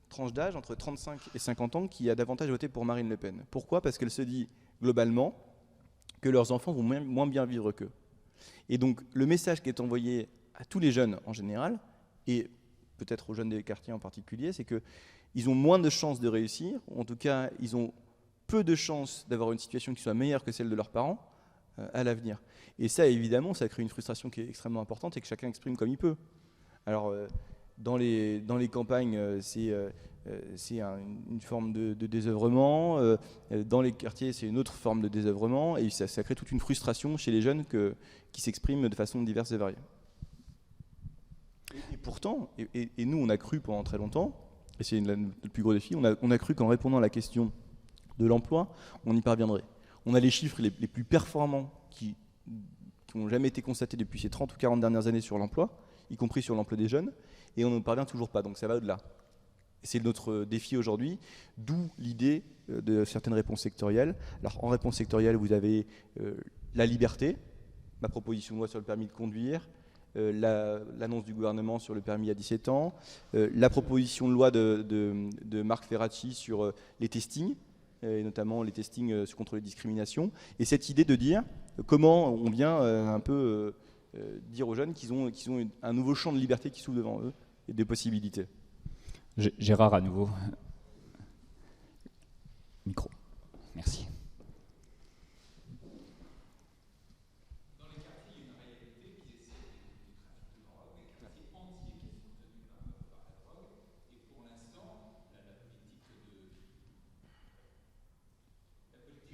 tranche d'âge entre 35 et 50 ans qui a davantage voté pour Marine Le Pen. Pourquoi ? Parce qu'elle se dit globalement que leurs enfants vont moins bien vivre qu'eux. Et donc le message qui est envoyé à tous les jeunes en général, et peut-être aux jeunes des quartiers en particulier, c'est qu'ils ont moins de chances de réussir, ou en tout cas ils ont peu de chances d'avoir une situation qui soit meilleure que celle de leurs parents à l'avenir. Et ça, évidemment, ça crée une frustration qui est extrêmement importante et que chacun exprime comme il peut. Alors, dans les campagnes, c'est une forme de désœuvrement. Dans les quartiers, c'est une autre forme de désœuvrement. Et ça crée toute une frustration chez les jeunes qui s'expriment de façon diverse et variée. Et pourtant, et nous, on a cru pendant très longtemps, et c'est le plus gros défi, on a cru qu'en répondant à la question de l'emploi, on y parviendrait. On a les chiffres les plus performants qui n'ont jamais été constatés depuis ces 30 ou 40 dernières années sur l'emploi, y compris sur l'emploi des jeunes, et on ne parvient toujours pas, donc ça va au-delà. C'est notre défi aujourd'hui, d'où l'idée de certaines réponses sectorielles. Alors en réponse sectorielle, vous avez la liberté, ma proposition de loi sur le permis de conduire, l'annonce du gouvernement sur le permis à 17 ans, la proposition de loi de Marc Ferracci sur les testings, et notamment les testings contre les discriminations, et cette idée de dire comment on vient un peu dire aux jeunes qu'ils ont un nouveau champ de liberté qui s'ouvre devant eux, et des possibilités. Gérard à nouveau. Micro. Merci.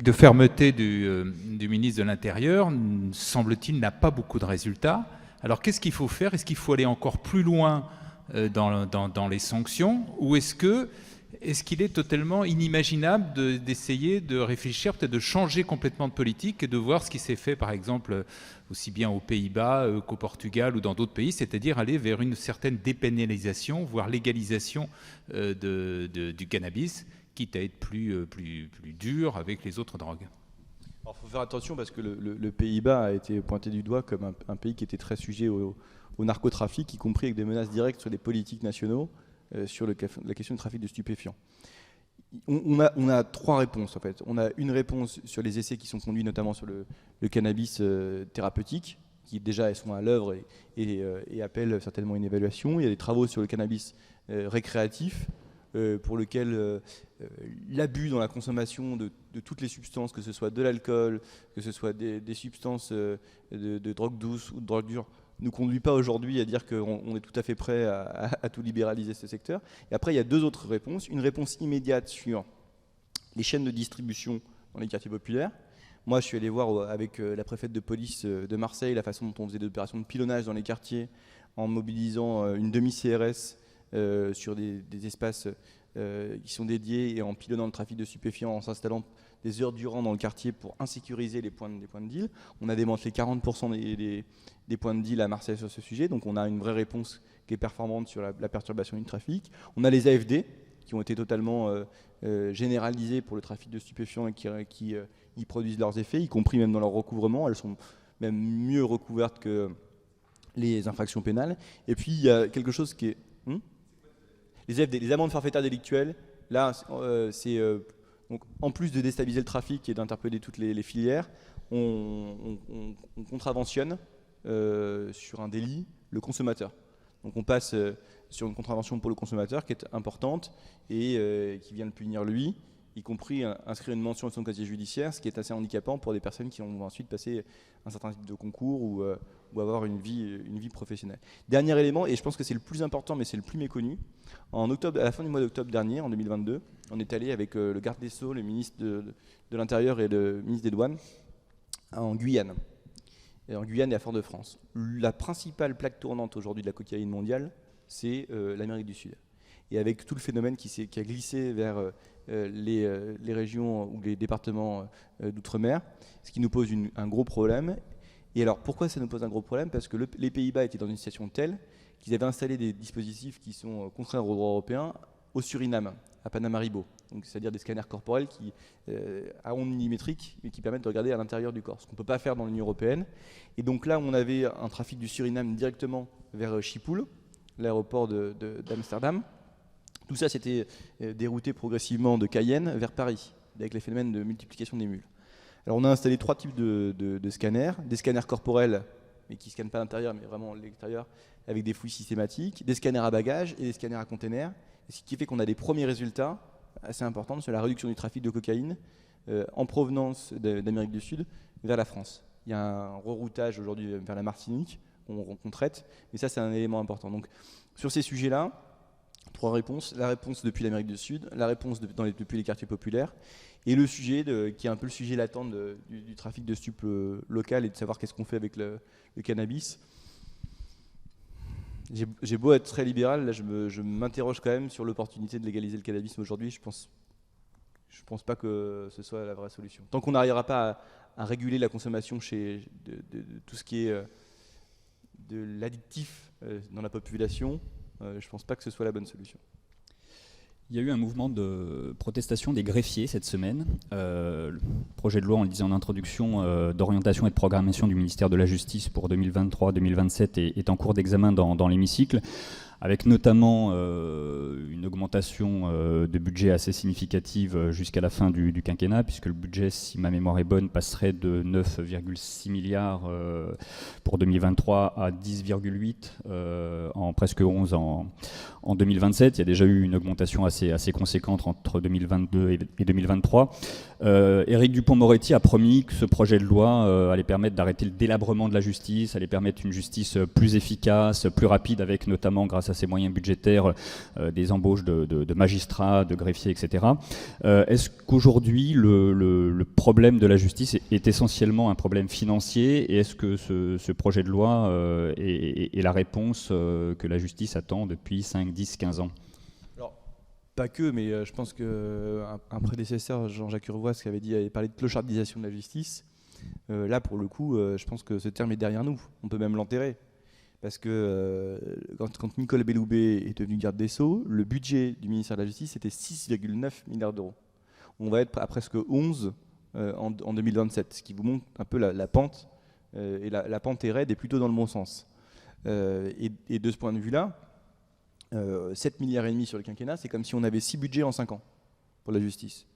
De fermeté du ministre de l'Intérieur, semble-t-il, n'a pas beaucoup de résultats. Alors qu'est-ce qu'il faut faire ? Est-ce qu'il faut aller encore plus loin dans les sanctions, ou est-ce qu'il est totalement inimaginable d'essayer de réfléchir, peut-être de changer complètement de politique et de voir ce qui s'est fait par exemple aussi bien aux Pays-Bas qu'au Portugal ou dans d'autres pays, c'est-à-dire aller vers une certaine dépénalisation, voire légalisation du cannabis, quitte à être plus dur avec les autres drogues. Alors, il faut faire attention parce que le Pays-Bas a été pointé du doigt comme un pays qui était très sujet au narcotrafic, y compris avec des menaces directes sur les politiques nationaux, sur la question du trafic de stupéfiants. On a trois réponses en fait. On a une réponse sur les essais qui sont conduits notamment sur le cannabis thérapeutique, qui déjà sont à l'œuvre et appellent certainement une évaluation. Il y a des travaux sur le cannabis récréatif, pour lequel l'abus dans la consommation de toutes les substances, que ce soit de l'alcool, que ce soit des substances de drogue douce ou de drogue dure, ne conduit pas aujourd'hui à dire qu'on est tout à fait prêt à tout libéraliser ce secteur. Et après, il y a deux autres réponses. Une réponse immédiate sur les chaînes de distribution dans les quartiers populaires. Moi, je suis allé voir avec la préfète de police de Marseille la façon dont on faisait des opérations de pilonnage dans les quartiers en mobilisant une demi-CRS sur des espaces qui sont dédiés et en pilonnant le trafic de stupéfiants, en s'installant des heures durant dans le quartier pour insécuriser les points de deal. On a démantelé 40% des points de deal à Marseille sur ce sujet, donc on a une vraie réponse qui est performante sur la perturbation du trafic. On a les AFD qui ont été totalement généralisées pour le trafic de stupéfiants et qui y produisent leurs effets, y compris même dans leur recouvrement. Elles sont même mieux recouvertes que les infractions pénales. Et puis il y a quelque chose qui est... Les AFD, les amendes forfaitaires délictuelles, là, donc, en plus de déstabiliser le trafic et d'interpeller toutes les filières, on contraventionne sur un délit le consommateur. Donc on passe sur une contravention pour le consommateur qui est importante et qui vient le punir lui, y compris inscrire une mention de son casier judiciaire, ce qui est assez handicapant pour des personnes qui vont ensuite passer un certain type de concours ou avoir une vie professionnelle. Dernier élément, et je pense que c'est le plus important mais c'est le plus méconnu, à la fin du mois d'octobre dernier, en 2022, on est allé avec le garde des Sceaux, le ministre de l'Intérieur et le ministre des Douanes en Guyane. en Guyane et à Fort-de-France. La principale plaque tournante aujourd'hui de la cocaïne mondiale, c'est l'Amérique du Sud. Et avec tout le phénomène qui a glissé vers les régions ou les départements d'outre-mer, ce qui nous pose un gros problème. Et alors pourquoi ça nous pose un gros problème? Parce que les Pays-Bas étaient dans une situation telle qu'ils avaient installé des dispositifs qui sont contraires au droit européen au Suriname, à Paramaribo, c'est-à-dire des scanners corporels à ondes millimétriques, mais qui permettent de regarder à l'intérieur du corps, ce qu'on ne peut pas faire dans l'Union européenne. Et donc là, on avait un trafic du Suriname directement vers Schiphol, l'aéroport d'Amsterdam. Tout ça s'était dérouté progressivement de Cayenne vers Paris, avec les phénomènes de multiplication des mules. Alors on a installé 3 types de scanners, des scanners corporels, mais qui ne scannent pas l'intérieur, mais vraiment l'extérieur, avec des fouilles systématiques, des scanners à bagages et des scanners à containers, ce qui fait qu'on a des premiers résultats assez importants sur la réduction du trafic de cocaïne en provenance d'Amérique du Sud vers la France. Il y a un reroutage aujourd'hui vers la Martinique qu'on traite, mais ça c'est un élément important. Donc sur ces sujets-là, 3 réponses. La réponse depuis l'Amérique du Sud, la réponse depuis les quartiers populaires, et le sujet qui est un peu le sujet latent du trafic de stupes local et de savoir qu'est-ce qu'on fait avec le cannabis. J'ai beau être très libéral, là je m'interroge quand même sur l'opportunité de légaliser le cannabis aujourd'hui. Je pense pas que ce soit la vraie solution. Tant qu'on n'arrivera pas à réguler la consommation de tout ce qui est de l'addictif dans la population, je pense pas que ce soit la bonne solution. Il y a eu un mouvement de protestation des greffiers cette semaine. Le projet de loi, on le disait en introduction, d'orientation et de programmation du ministère de la Justice pour 2023-2027 est en cours d'examen dans l'hémicycle, avec notamment une augmentation de budget assez significative jusqu'à la fin du quinquennat, puisque le budget, si ma mémoire est bonne, passerait de 9,6 milliards pour 2023 à 10,8 en presque 11 en 2027. Il y a déjà eu une augmentation assez conséquente entre 2022 et 2023. Éric Dupond-Moretti a promis que ce projet de loi allait permettre d'arrêter le délabrement de la justice, allait permettre une justice plus efficace, plus rapide, avec notamment, grâce à ses moyens budgétaires, des embauches de magistrats, de greffiers, etc. Est-ce qu'aujourd'hui, le problème de la justice est essentiellement un problème financier, et est-ce que ce projet de loi est la réponse que la justice attend depuis 5, 10, 15 ans? Pas que, mais je pense qu'un prédécesseur, Jean-Jacques Urvoas, qui avait parlé de clochardisation de la justice, là, pour le coup, je pense que ce terme est derrière nous. On peut même l'enterrer. Parce que quand Nicole Belloubet est devenue garde des Sceaux, le budget du ministère de la Justice était 6,9 milliards d'euros. On va être à presque 11 en 2027, ce qui vous montre un peu la pente. Et la pente est raide et plutôt dans le bon sens. Et de ce point de vue-là, 7 milliards et demi sur le quinquennat, c'est comme si on avait 6 budgets en 5 ans pour la justice.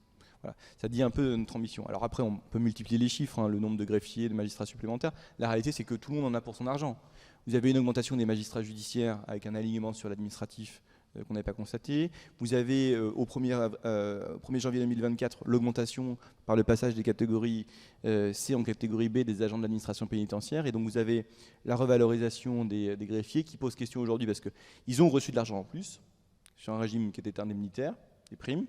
Voilà. Ça dit un peu de notre ambition. Alors après, on peut multiplier les chiffres, le nombre de greffiers, de magistrats supplémentaires. La réalité, c'est que tout le monde en a pour son argent. Vous avez une augmentation des magistrats judiciaires avec un alignement sur l'administratif qu'on n'avait pas constaté. Vous avez au 1er janvier 2024 l'augmentation par le passage des catégories C en catégorie B des agents de l'administration pénitentiaire. Et donc vous avez la revalorisation des greffiers qui pose question aujourd'hui parce qu'ils ont reçu de l'argent en plus sur un régime qui était indemnitaire, des primes.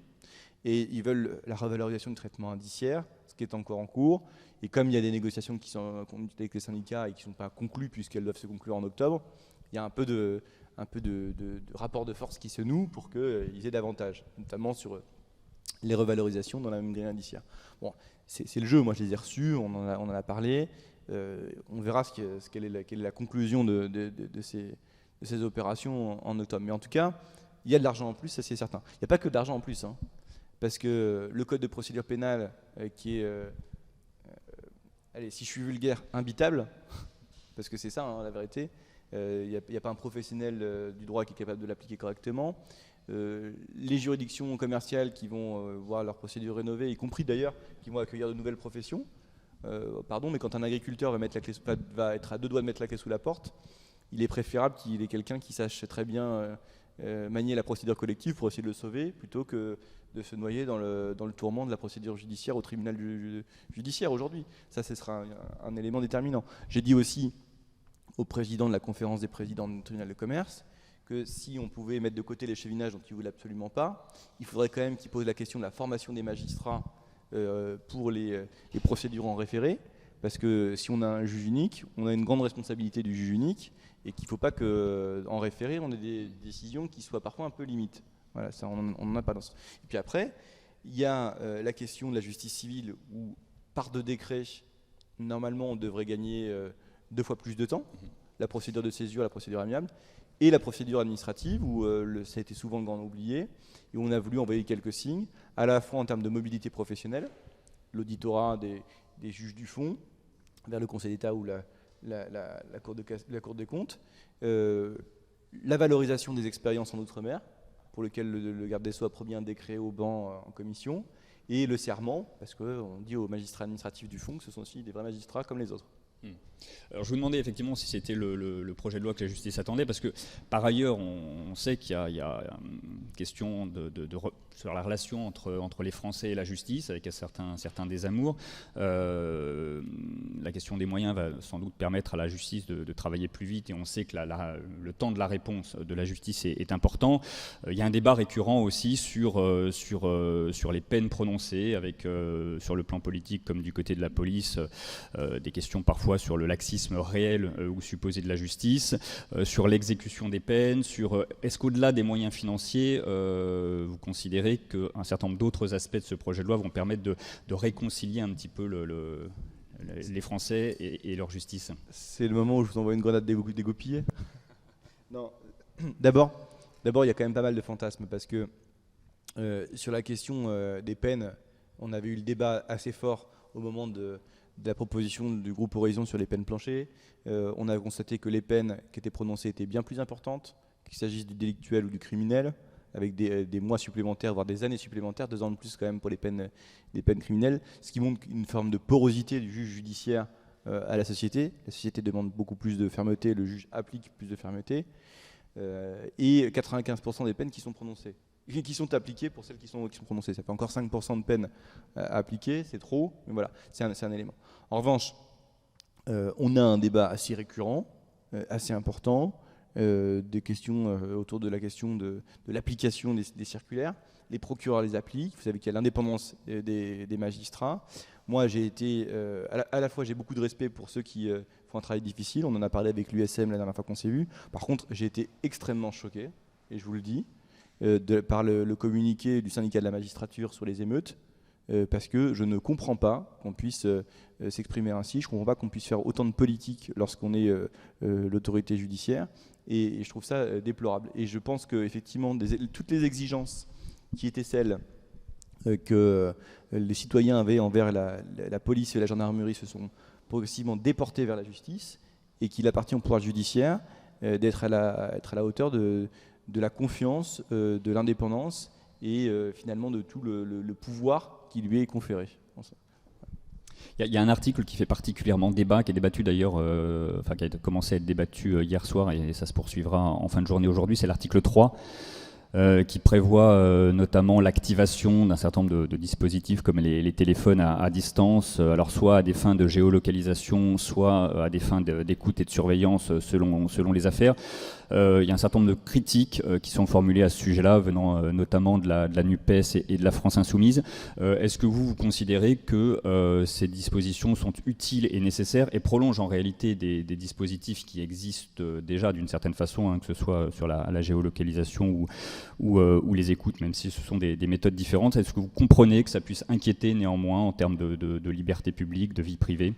Et ils veulent la revalorisation du traitement indiciaire, ce qui est encore en cours. Et comme il y a des négociations qui sont conduites avec les syndicats et qui ne sont pas conclues puisqu'elles doivent se conclure en octobre, il y a un peu de rapport de force qui se noue pour qu'ils aient davantage, notamment sur les revalorisations dans la même grille indiciaire. Bon, c'est le jeu, moi je les ai reçus, on en a parlé. On verra quelle est la conclusion de ces opérations en octobre. Mais en tout cas, il y a de l'argent en plus, ça c'est certain. Il n'y a pas que de l'argent en plus, parce que le code de procédure pénale qui est, allez, si je suis vulgaire, imbitable, parce que c'est ça la vérité, il n'y a pas un professionnel du droit qui est capable de l'appliquer correctement. Les juridictions commerciales qui vont voir leurs procédures rénovées, y compris d'ailleurs qui vont accueillir de nouvelles professions. Mais quand un agriculteur va être à 2 doigts de mettre la clé sous la porte, il est préférable qu'il ait quelqu'un qui sache très bien manier la procédure collective pour essayer de le sauver, plutôt que de se noyer dans le tourment de la procédure judiciaire au tribunal judiciaire aujourd'hui. Ça, ce sera un élément déterminant. J'ai dit aussi au président de la conférence des présidents du tribunal de commerce que si on pouvait mettre de côté l'échevinage dont il ne voulait absolument pas, il faudrait quand même qu'il pose la question de la formation des magistrats pour les procédures en référé, parce que si on a un juge unique, on a une grande responsabilité du juge unique, et qu'il ne faut pas qu'en référé, on ait des décisions qui soient parfois un peu limites. Voilà, ça, on n'en a pas dans ce... Et puis après, il y a la question de la justice civile, où par de décret, normalement, on devrait gagner 2 fois plus de temps, la procédure de césure, la procédure amiable, et la procédure administrative, où ça a été souvent le grand oublié, et on a voulu envoyer quelques signes, à la fois en termes de mobilité professionnelle, l'auditorat des juges du fond, vers le Conseil d'État ou la Cour des comptes, la valorisation des expériences en Outre-mer, pour lequel le garde des Sceaux a promis un décret au banc en commission, et le serment, parce qu'on dit aux magistrats administratifs du fond que ce sont aussi des vrais magistrats comme les autres. Alors je vous demandais effectivement si c'était le projet de loi que la justice attendait, parce que par ailleurs on sait qu'il y a une question sur la relation entre les Français et la justice, avec certains désamours. La question des moyens va sans doute permettre à la justice de travailler plus vite, et on sait que le temps de la réponse de la justice est important. Il y a un débat récurrent aussi sur les peines prononcées, avec sur le plan politique comme du côté de la police, des questions parfois sur le laxisme réel ou supposé de la justice, sur l'exécution des peines, est-ce qu'au-delà des moyens financiers, vous considérez qu'un certain nombre d'autres aspects de ce projet de loi vont permettre de réconcilier un petit peu les Français et leur justice? C'est le moment où je vous envoie une grenade dégoupillée. Non, d'abord, il y a quand même pas mal de fantasmes, parce que sur la question des peines, on avait eu le débat assez fort au moment de la proposition du groupe Horizon sur les peines planchers. On a constaté que les peines qui étaient prononcées étaient bien plus importantes, qu'il s'agisse du délictuel ou du criminel, avec des mois supplémentaires, voire des années supplémentaires, 2 ans de plus quand même pour les peines criminelles, ce qui montre une forme de porosité du juge judiciaire à la société. La société demande beaucoup plus de fermeté, le juge applique plus de fermeté, et 95% des peines qui sont prononcées, qui sont appliquées pour celles qui sont prononcées. Ça fait encore 5% de peines appliquées, c'est trop, mais voilà, c'est un élément. En revanche, on a un débat assez récurrent, assez important, des questions autour de la question de l'application des circulaires. Les procureurs les appliquent, vous savez qu'il y a l'indépendance des magistrats. Moi, j'ai été, à la fois j'ai beaucoup de respect pour ceux qui font un travail difficile, on en a parlé avec l'USM la dernière fois qu'on s'est vu. Par contre, j'ai été extrêmement choqué, et je vous le dis, par le communiqué du syndicat de la magistrature sur les émeutes, parce que je ne comprends pas qu'on puisse s'exprimer ainsi, je ne comprends pas qu'on puisse faire autant de politique lorsqu'on est l'autorité judiciaire, et je trouve ça déplorable. Et je pense qu'effectivement, toutes les exigences qui étaient celles que les citoyens avaient envers la police et la gendarmerie se sont progressivement déportées vers la justice, et qu'il appartient au pouvoir judiciaire d'être à la hauteur de la confiance, de l'indépendance, et finalement de tout le pouvoir qui lui est conféré. Il y a un article qui fait particulièrement débat, qui est débattu d'ailleurs, qui a commencé à être débattu hier soir, et ça se poursuivra en fin de journée aujourd'hui, c'est l'article 3, qui prévoit notamment l'activation d'un certain nombre de dispositifs comme les téléphones à distance, alors soit à des fins de géolocalisation, soit à des fins d'écoute et de surveillance selon les affaires. Il y a un certain nombre de critiques qui sont formulées à ce sujet-là, venant notamment de la NUPES et de la France Insoumise. Est-ce que vous considérez que ces dispositions sont utiles et nécessaires, et prolongent en réalité des dispositifs qui existent déjà d'une certaine façon, hein, que ce soit sur la géolocalisation ou les écoutes, même si ce sont des méthodes différentes? Est-ce que vous comprenez que ça puisse inquiéter néanmoins en termes de liberté publique, de vie privée?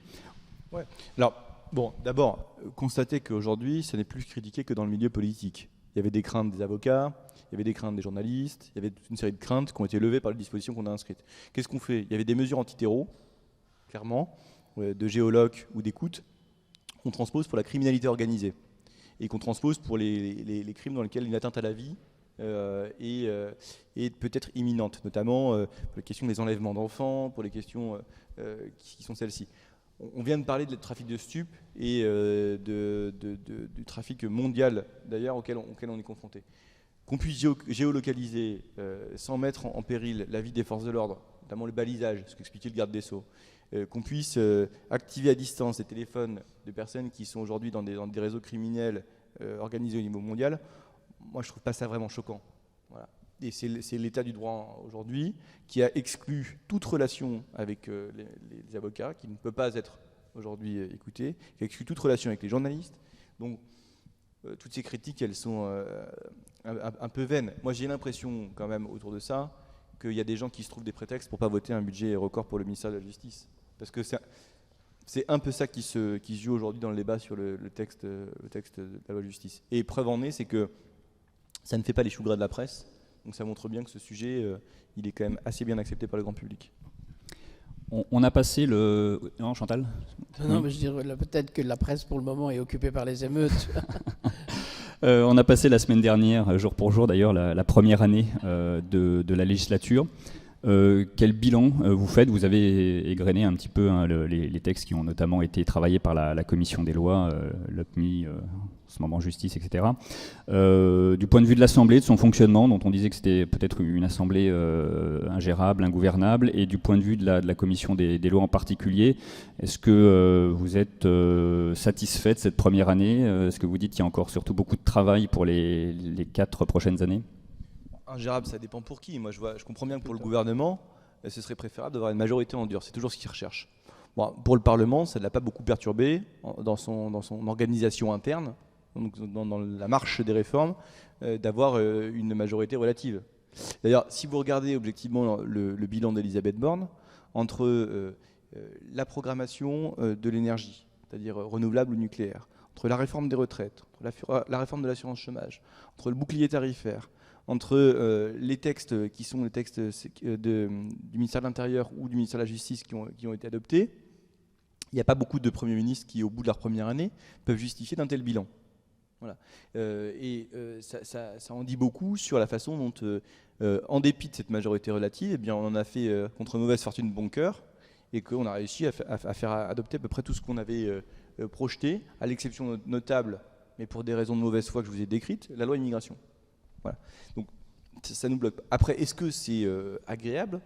Ouais. Alors, bon, d'abord, constatez qu'aujourd'hui, ça n'est plus critiqué que dans le milieu politique. Il y avait des craintes des avocats, il y avait des craintes des journalistes, il y avait toute une série de craintes qui ont été levées par les dispositions qu'on a inscrites. Qu'est-ce qu'on fait? Il y avait des mesures anti-terreau, clairement, de géoloc ou d'écoute, qu'on transpose pour la criminalité organisée, et qu'on transpose pour les crimes dans lesquels une atteinte à la vie est peut-être imminente, notamment pour les questions des enlèvements d'enfants, pour les questions qui sont celles-ci. On vient de parler de trafic de stupes et du trafic mondial, d'ailleurs, auquel on est confronté. Qu'on puisse géolocaliser sans mettre en péril la vie des forces de l'ordre, notamment le balisage, ce qu'expliquait le garde des Sceaux, qu'on puisse activer à distance les téléphones de personnes qui sont aujourd'hui dans des réseaux criminels organisés au niveau mondial, moi je trouve pas ça vraiment choquant. Voilà. Et c'est l'état du droit aujourd'hui qui a exclu toute relation avec les avocats, qui ne peut pas être aujourd'hui écouté, qui exclut toute relation avec les journalistes. Donc, toutes ces critiques, elles sont un peu vaines. Moi, j'ai l'impression, quand même, autour de ça, qu'il y a des gens qui se trouvent des prétextes pour ne pas voter un budget record pour le ministère de la Justice. Parce que c'est un peu ça qui se joue aujourd'hui dans le débat sur le texte de la loi de justice. Et preuve en est, c'est que ça ne fait pas les choux gras de la presse. Donc ça montre bien que ce sujet, il est quand même assez bien accepté par le grand public. On a passé le... Non, Chantal ? Non, mais je dirais peut-être que la presse, pour le moment, est occupée par les émeutes. On a passé la semaine dernière, jour pour jour d'ailleurs, la première année de la législature. Quel bilan vous faites ? Vous avez égrené un petit peu les textes qui ont notamment été travaillés par la commission des lois, l'OPMI, en ce moment justice, etc. Du point de vue de l'Assemblée, de son fonctionnement, dont on disait que c'était peut-être une Assemblée ingérable, ingouvernable, et du point de vue de la commission des lois en particulier, est-ce que vous êtes satisfait de cette première année ? Est-ce que vous dites qu'il y a encore surtout beaucoup de travail pour les 4 prochaines années ? Ingérable, ça dépend pour qui. Moi, je comprends bien que pour le gouvernement, ce serait préférable d'avoir une majorité en dur. C'est toujours ce qu'il recherche. Bon, pour le Parlement, ça ne l'a pas beaucoup perturbé dans son organisation interne, donc dans la marche des réformes, d'avoir une majorité relative. D'ailleurs, si vous regardez objectivement le bilan d'Elisabeth Borne, entre la programmation de l'énergie, c'est-à-dire renouvelable ou nucléaire, entre la réforme des retraites, entre la réforme de l'assurance chômage, entre le bouclier tarifaire, entre les textes qui sont les textes du ministère de l'Intérieur ou du ministère de la Justice qui ont été adoptés, il n'y a pas beaucoup de premiers ministres qui, au bout de leur première année, peuvent justifier d'un tel bilan. Voilà. Ça en dit beaucoup sur la façon dont, en dépit de cette majorité relative, eh bien, on en a fait, contre mauvaise fortune, bon cœur, et qu'on a réussi à faire adopter à peu près tout ce qu'on avait projeté, à l'exception notable, mais pour des raisons de mauvaise foi que je vous ai décrites, la loi immigration. Voilà. Donc ça nous bloque. Après, est-ce que c'est agréable ?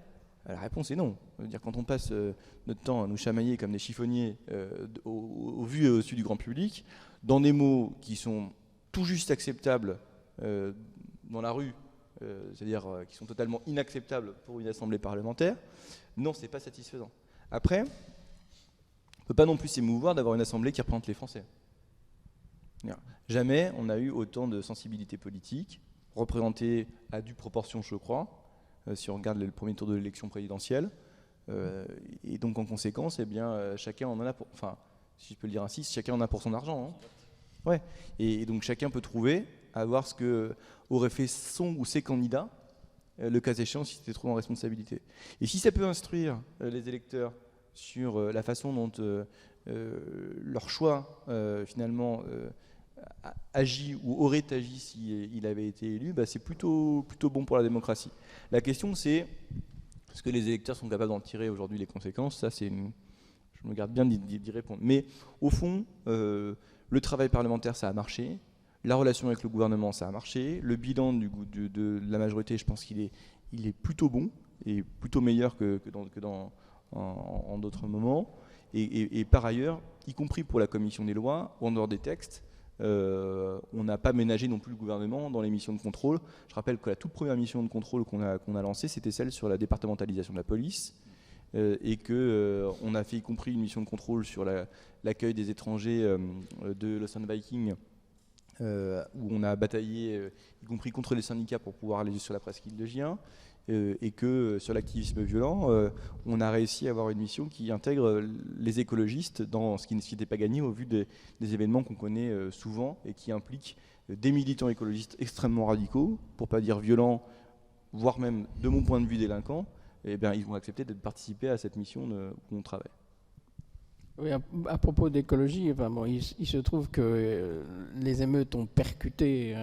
La réponse est non. C'est-à-dire, quand on passe notre temps à nous chamailler comme des chiffonniers au vu et au su du grand public, dans des mots qui sont tout juste acceptables dans la rue, c'est-à-dire qui sont totalement inacceptables pour une assemblée parlementaire, non, c'est pas satisfaisant. Après, on ne peut pas non plus s'émouvoir d'avoir une assemblée qui représente les Français. Jamais on a eu autant de sensibilité politique, représentée à due proportion, je crois, si on regarde le premier tour de l'élection présidentielle. Et donc, en conséquence, eh bien, chacun en a pour... Enfin, si je peux le dire ainsi, chacun en a pour son argent. Hein. Ouais. Et donc, chacun peut trouver à voir ce que aurait fait son ou ses candidats, le cas échéant, si c'était trop en responsabilité. Et si ça peut instruire les électeurs sur la façon dont leur choix, finalement... agit ou aurait agi s'il avait été élu, bah c'est plutôt bon pour la démocratie. La question, c'est est-ce que les électeurs sont capables d'en tirer aujourd'hui les conséquences ? Ça, je me garde bien d'y répondre. Mais au fond, le travail parlementaire, ça a marché. La relation avec le gouvernement, ça a marché. Le bilan de la majorité, je pense qu'il est plutôt bon et plutôt meilleur que en d'autres moments. Et par ailleurs, y compris pour la commission des lois, ou en dehors des textes, on n'a pas ménagé non plus le gouvernement dans les missions de contrôle. Je rappelle que la toute première mission de contrôle qu'on a lancée, c'était celle sur la départementalisation de la police, et qu'on a fait y compris une mission de contrôle sur l'accueil des étrangers de l'Ocean Viking, où on a bataillé, y compris contre les syndicats, pour pouvoir aller sur la presqu'île de Gien. Et que sur l'activisme violent, on a réussi à avoir une mission qui intègre les écologistes dans ce qui n'était pas gagné au vu des événements qu'on connaît souvent et qui impliquent des militants écologistes extrêmement radicaux, pour ne pas dire violents, voire même, de mon point de vue, délinquants. Et bien, ils vont accepter de participer à cette mission où on travaille. Oui, à propos d'écologie, enfin, bon, il se trouve que les émeutes ont percuté...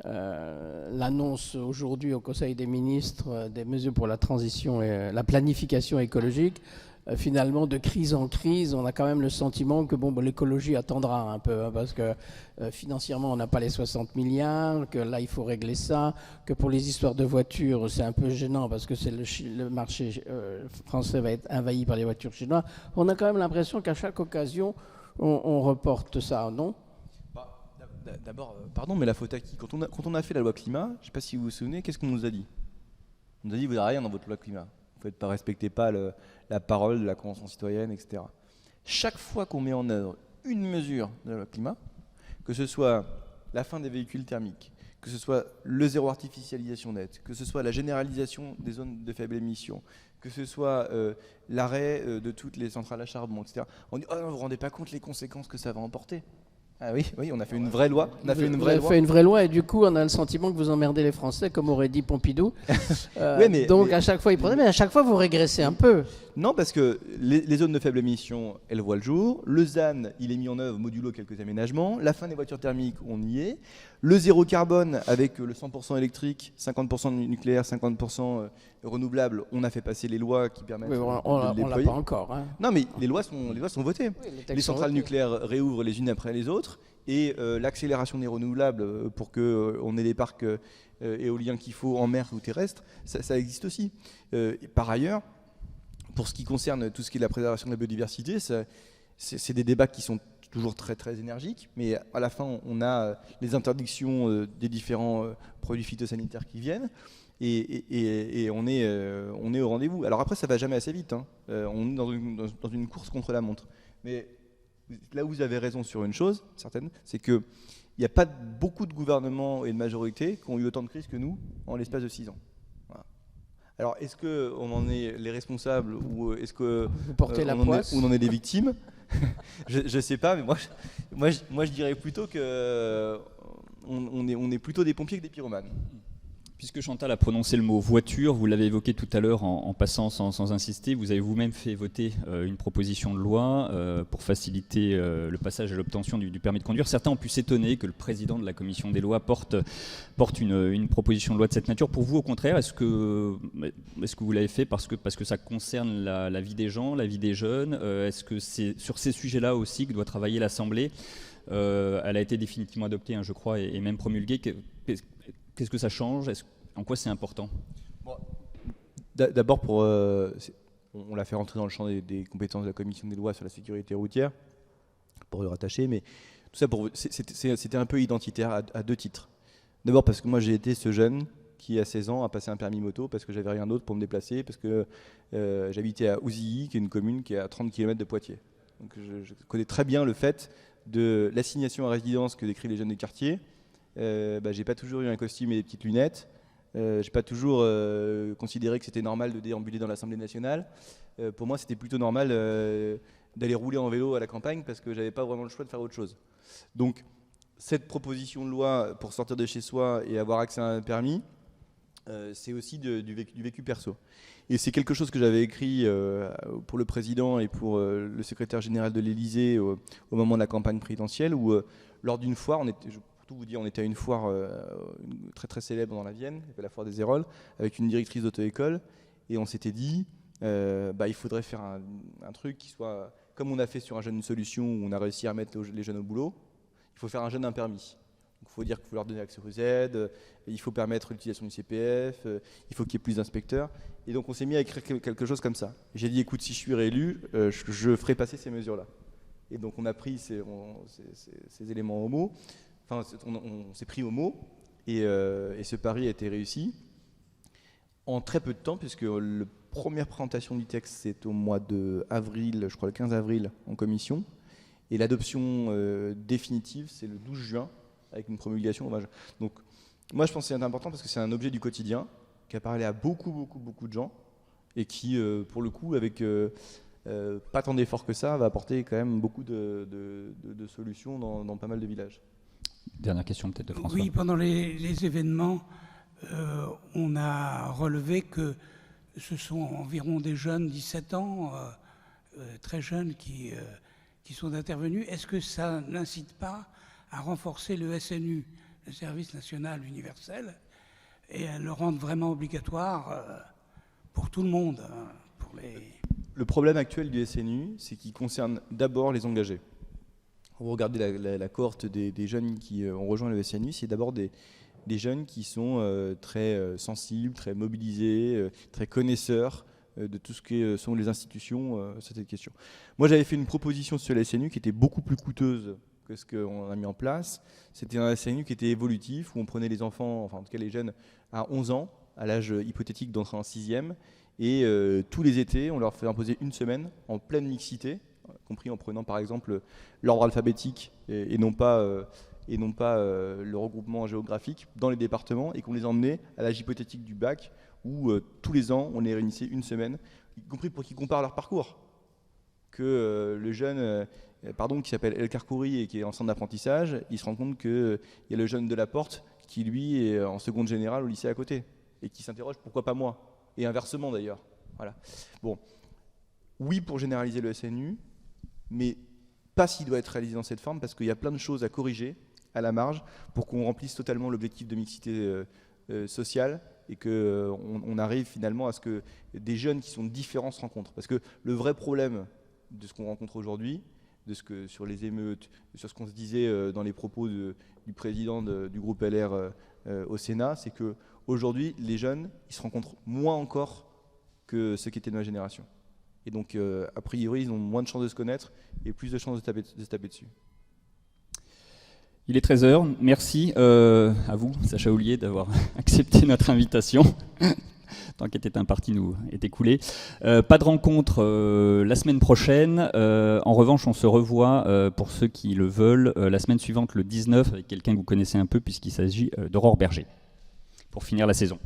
l'annonce aujourd'hui au Conseil des ministres des mesures pour la transition et la planification écologique. Finalement, de crise en crise, on a quand même le sentiment que l'écologie attendra un peu, hein, parce que financièrement, on n'a pas les 60 milliards, que là, il faut régler ça, que pour les histoires de voitures, c'est un peu gênant, parce que le marché français va être envahi par les voitures chinoises. On a quand même l'impression qu'à chaque occasion, on reporte ça, non ? D'abord, pardon, mais la faute à qui ? Quand on a fait la loi climat, je ne sais pas si vous vous souvenez, qu'est-ce qu'on nous a dit ? On nous a dit, vous n'avez rien dans votre loi climat. Vous ne respectez pas la parole de la Convention citoyenne, etc. chaque fois qu'on met en œuvre une mesure de la loi climat, que ce soit la fin des véhicules thermiques, que ce soit le zéro artificialisation nette, que ce soit la généralisation des zones de faible émission, que ce soit l'arrêt de toutes les centrales à charbon, etc. On dit « Oh, vous ne vous rendez pas compte les conséquences que ça va emporter ». Ah oui, on a fait une vraie loi. On a fait une vraie loi et du coup, on a le sentiment que vous emmerdez les Français, comme aurait dit Pompidou. Donc à chaque fois, ils prenaient, mais à chaque fois, vous régressez un peu. Non, parce que les zones de faible émission, elles voient le jour. Le ZAN, il est mis en œuvre modulo quelques aménagements. La fin des voitures thermiques, on y est. Le zéro carbone, avec le 100% électrique, 50% nucléaire, 50% renouvelable, on a fait passer les lois qui permettent de le déployer. On l'a pas encore. Hein. Non, mais les lois sont votées. Oui, les centrales nucléaires réouvrent les unes après les autres. Et l'accélération des renouvelables pour qu'on ait les parcs éoliens qu'il faut en mer ou terrestre, ça existe aussi. Et par ailleurs, pour ce qui concerne tout ce qui est la préservation de la biodiversité, c'est des débats qui sont toujours très très énergiques, mais à la fin on a les interdictions des différents produits phytosanitaires qui viennent et on est au rendez-vous. Alors après ça va jamais assez vite, hein. On est dans une course contre la montre. Mais là où vous avez raison sur une chose certaine, c'est qu'il n'y a pas beaucoup de gouvernements et de majorités qui ont eu autant de crises que nous en l'espace de 6 ans. Alors, est-ce qu'on en est les responsables ou est-ce qu'on en est les victimes? Je ne sais pas, mais moi je dirais plutôt qu'on est plutôt des pompiers que des pyromanes. Puisque Chantal a prononcé le mot voiture, vous l'avez évoqué tout à l'heure en passant sans insister, vous avez vous-même fait voter une proposition de loi pour faciliter le passage à l'obtention du permis de conduire. Certains ont pu s'étonner que le président de la commission des lois porte une proposition de loi de cette nature. Pour vous, au contraire, est-ce que vous l'avez fait parce que ça concerne la vie des gens, la vie des jeunes? Est-ce que c'est sur ces sujets-là aussi que doit travailler l'Assemblée? Elle a été définitivement adoptée, hein, je crois, et même promulguée. Qu'est-ce que ça change? En quoi c'est important? D'abord, on l'a fait rentrer dans le champ des compétences de la commission des lois sur la sécurité routière, pour le rattacher, mais tout ça, c'était un peu identitaire à deux titres. D'abord parce que moi j'ai été ce jeune qui à 16 ans a passé un permis moto parce que j'avais rien d'autre pour me déplacer, parce que j'habitais à Ouzilly, qui est une commune qui est à 30 km de Poitiers. Donc je connais très bien le fait de l'assignation à résidence que décrivent les jeunes des quartiers. J'ai pas toujours eu un costume et des petites lunettes. J'ai pas toujours considéré que c'était normal de déambuler dans l'Assemblée nationale. Pour moi, c'était plutôt normal d'aller rouler en vélo à la campagne parce que j'avais pas vraiment le choix de faire autre chose. Donc, cette proposition de loi pour sortir de chez soi et avoir accès à un permis, c'est aussi du vécu perso. Et c'est quelque chose que j'avais écrit pour le président et pour le secrétaire général de l'Élysée au moment de la campagne présidentielle où, lors d'une foire, on était à une foire très très célèbre dans la Vienne, la foire des Héroles, avec une directrice d'auto-école, et on s'était dit, il faudrait faire un truc qui soit, comme on a fait sur un jeune une solution où on a réussi à mettre les jeunes au boulot, il faut faire un jeune un permis. Il faut dire qu'il faut leur donner accès aux aides, il faut permettre l'utilisation du CPF, il faut qu'il y ait plus d'inspecteurs. Et donc on s'est mis à écrire quelque chose comme ça. J'ai dit, écoute, si je suis réélu, je ferai passer ces mesures-là. Et donc on a pris ces éléments au mot. Enfin, on s'est pris au mot et ce pari a été réussi en très peu de temps, puisque la première présentation du texte c'est au mois d'avril, je crois le 15 avril en commission, et l'adoption définitive c'est le 12 juin avec une promulgation. Donc moi je pense que c'est important parce que c'est un objet du quotidien qui a parlé à beaucoup de gens et qui pour le coup avec pas tant d'efforts que ça va apporter quand même beaucoup de solutions dans pas mal de villages. Dernière question peut-être de François. Oui, pendant les événements, on a relevé que ce sont environ des jeunes, 17 ans, très jeunes, qui sont intervenus. Est-ce que ça n'incite pas à renforcer le SNU, le service national universel, et à le rendre vraiment obligatoire pour tout le monde, Le problème actuel du SNU, c'est qu'il concerne d'abord les engagés. Vous regardez la cohorte des jeunes qui ont rejoint le SNU, c'est d'abord des jeunes qui sont très sensibles, très mobilisés, très connaisseurs de tout ce que sont les institutions sur cette question. Moi, j'avais fait une proposition sur le SNU qui était beaucoup plus coûteuse que ce qu'on a mis en place. C'était un SNU qui était évolutif, où on prenait les enfants, enfin en tout cas les jeunes, à 11 ans, à l'âge hypothétique d'entrer en 6e, et tous les étés, on leur fait imposer une semaine en pleine mixité, compris en prenant par exemple l'ordre alphabétique et non pas le regroupement géographique dans les départements, et qu'on les emmenait à l'âge hypothétique du bac où tous les ans on les réunissait une semaine, y compris pour qu'ils comparent leur parcours. Que le jeune qui s'appelle El Karkouri et qui est en centre d'apprentissage, il se rend compte qu'il y a le jeune de la Porte qui lui est en seconde générale au lycée à côté et qui s'interroge pourquoi pas moi, et inversement d'ailleurs. Voilà. Bon, oui pour généraliser le SNU, mais pas s'il doit être réalisé dans cette forme, parce qu'il y a plein de choses à corriger à la marge pour qu'on remplisse totalement l'objectif de mixité sociale et qu'on arrive finalement à ce que des jeunes qui sont différents se rencontrent. Parce que le vrai problème de ce qu'on rencontre aujourd'hui, sur les émeutes, sur ce qu'on se disait dans les propos du président du groupe LR au Sénat, c'est qu'aujourd'hui, les jeunes, ils se rencontrent moins encore que ceux qui étaient de ma génération. Et donc, a priori, ils ont moins de chances de se connaître et plus de chances de se taper dessus. Il est 13h. Merci à vous, Sacha Houlié, d'avoir accepté notre invitation. Tant qu'était imparti nous est écoulé. Pas de rencontre la semaine prochaine. En revanche, on se revoit, pour ceux qui le veulent, la semaine suivante, le 19, avec quelqu'un que vous connaissez un peu, puisqu'il s'agit d'Aurore Berger, pour finir la saison.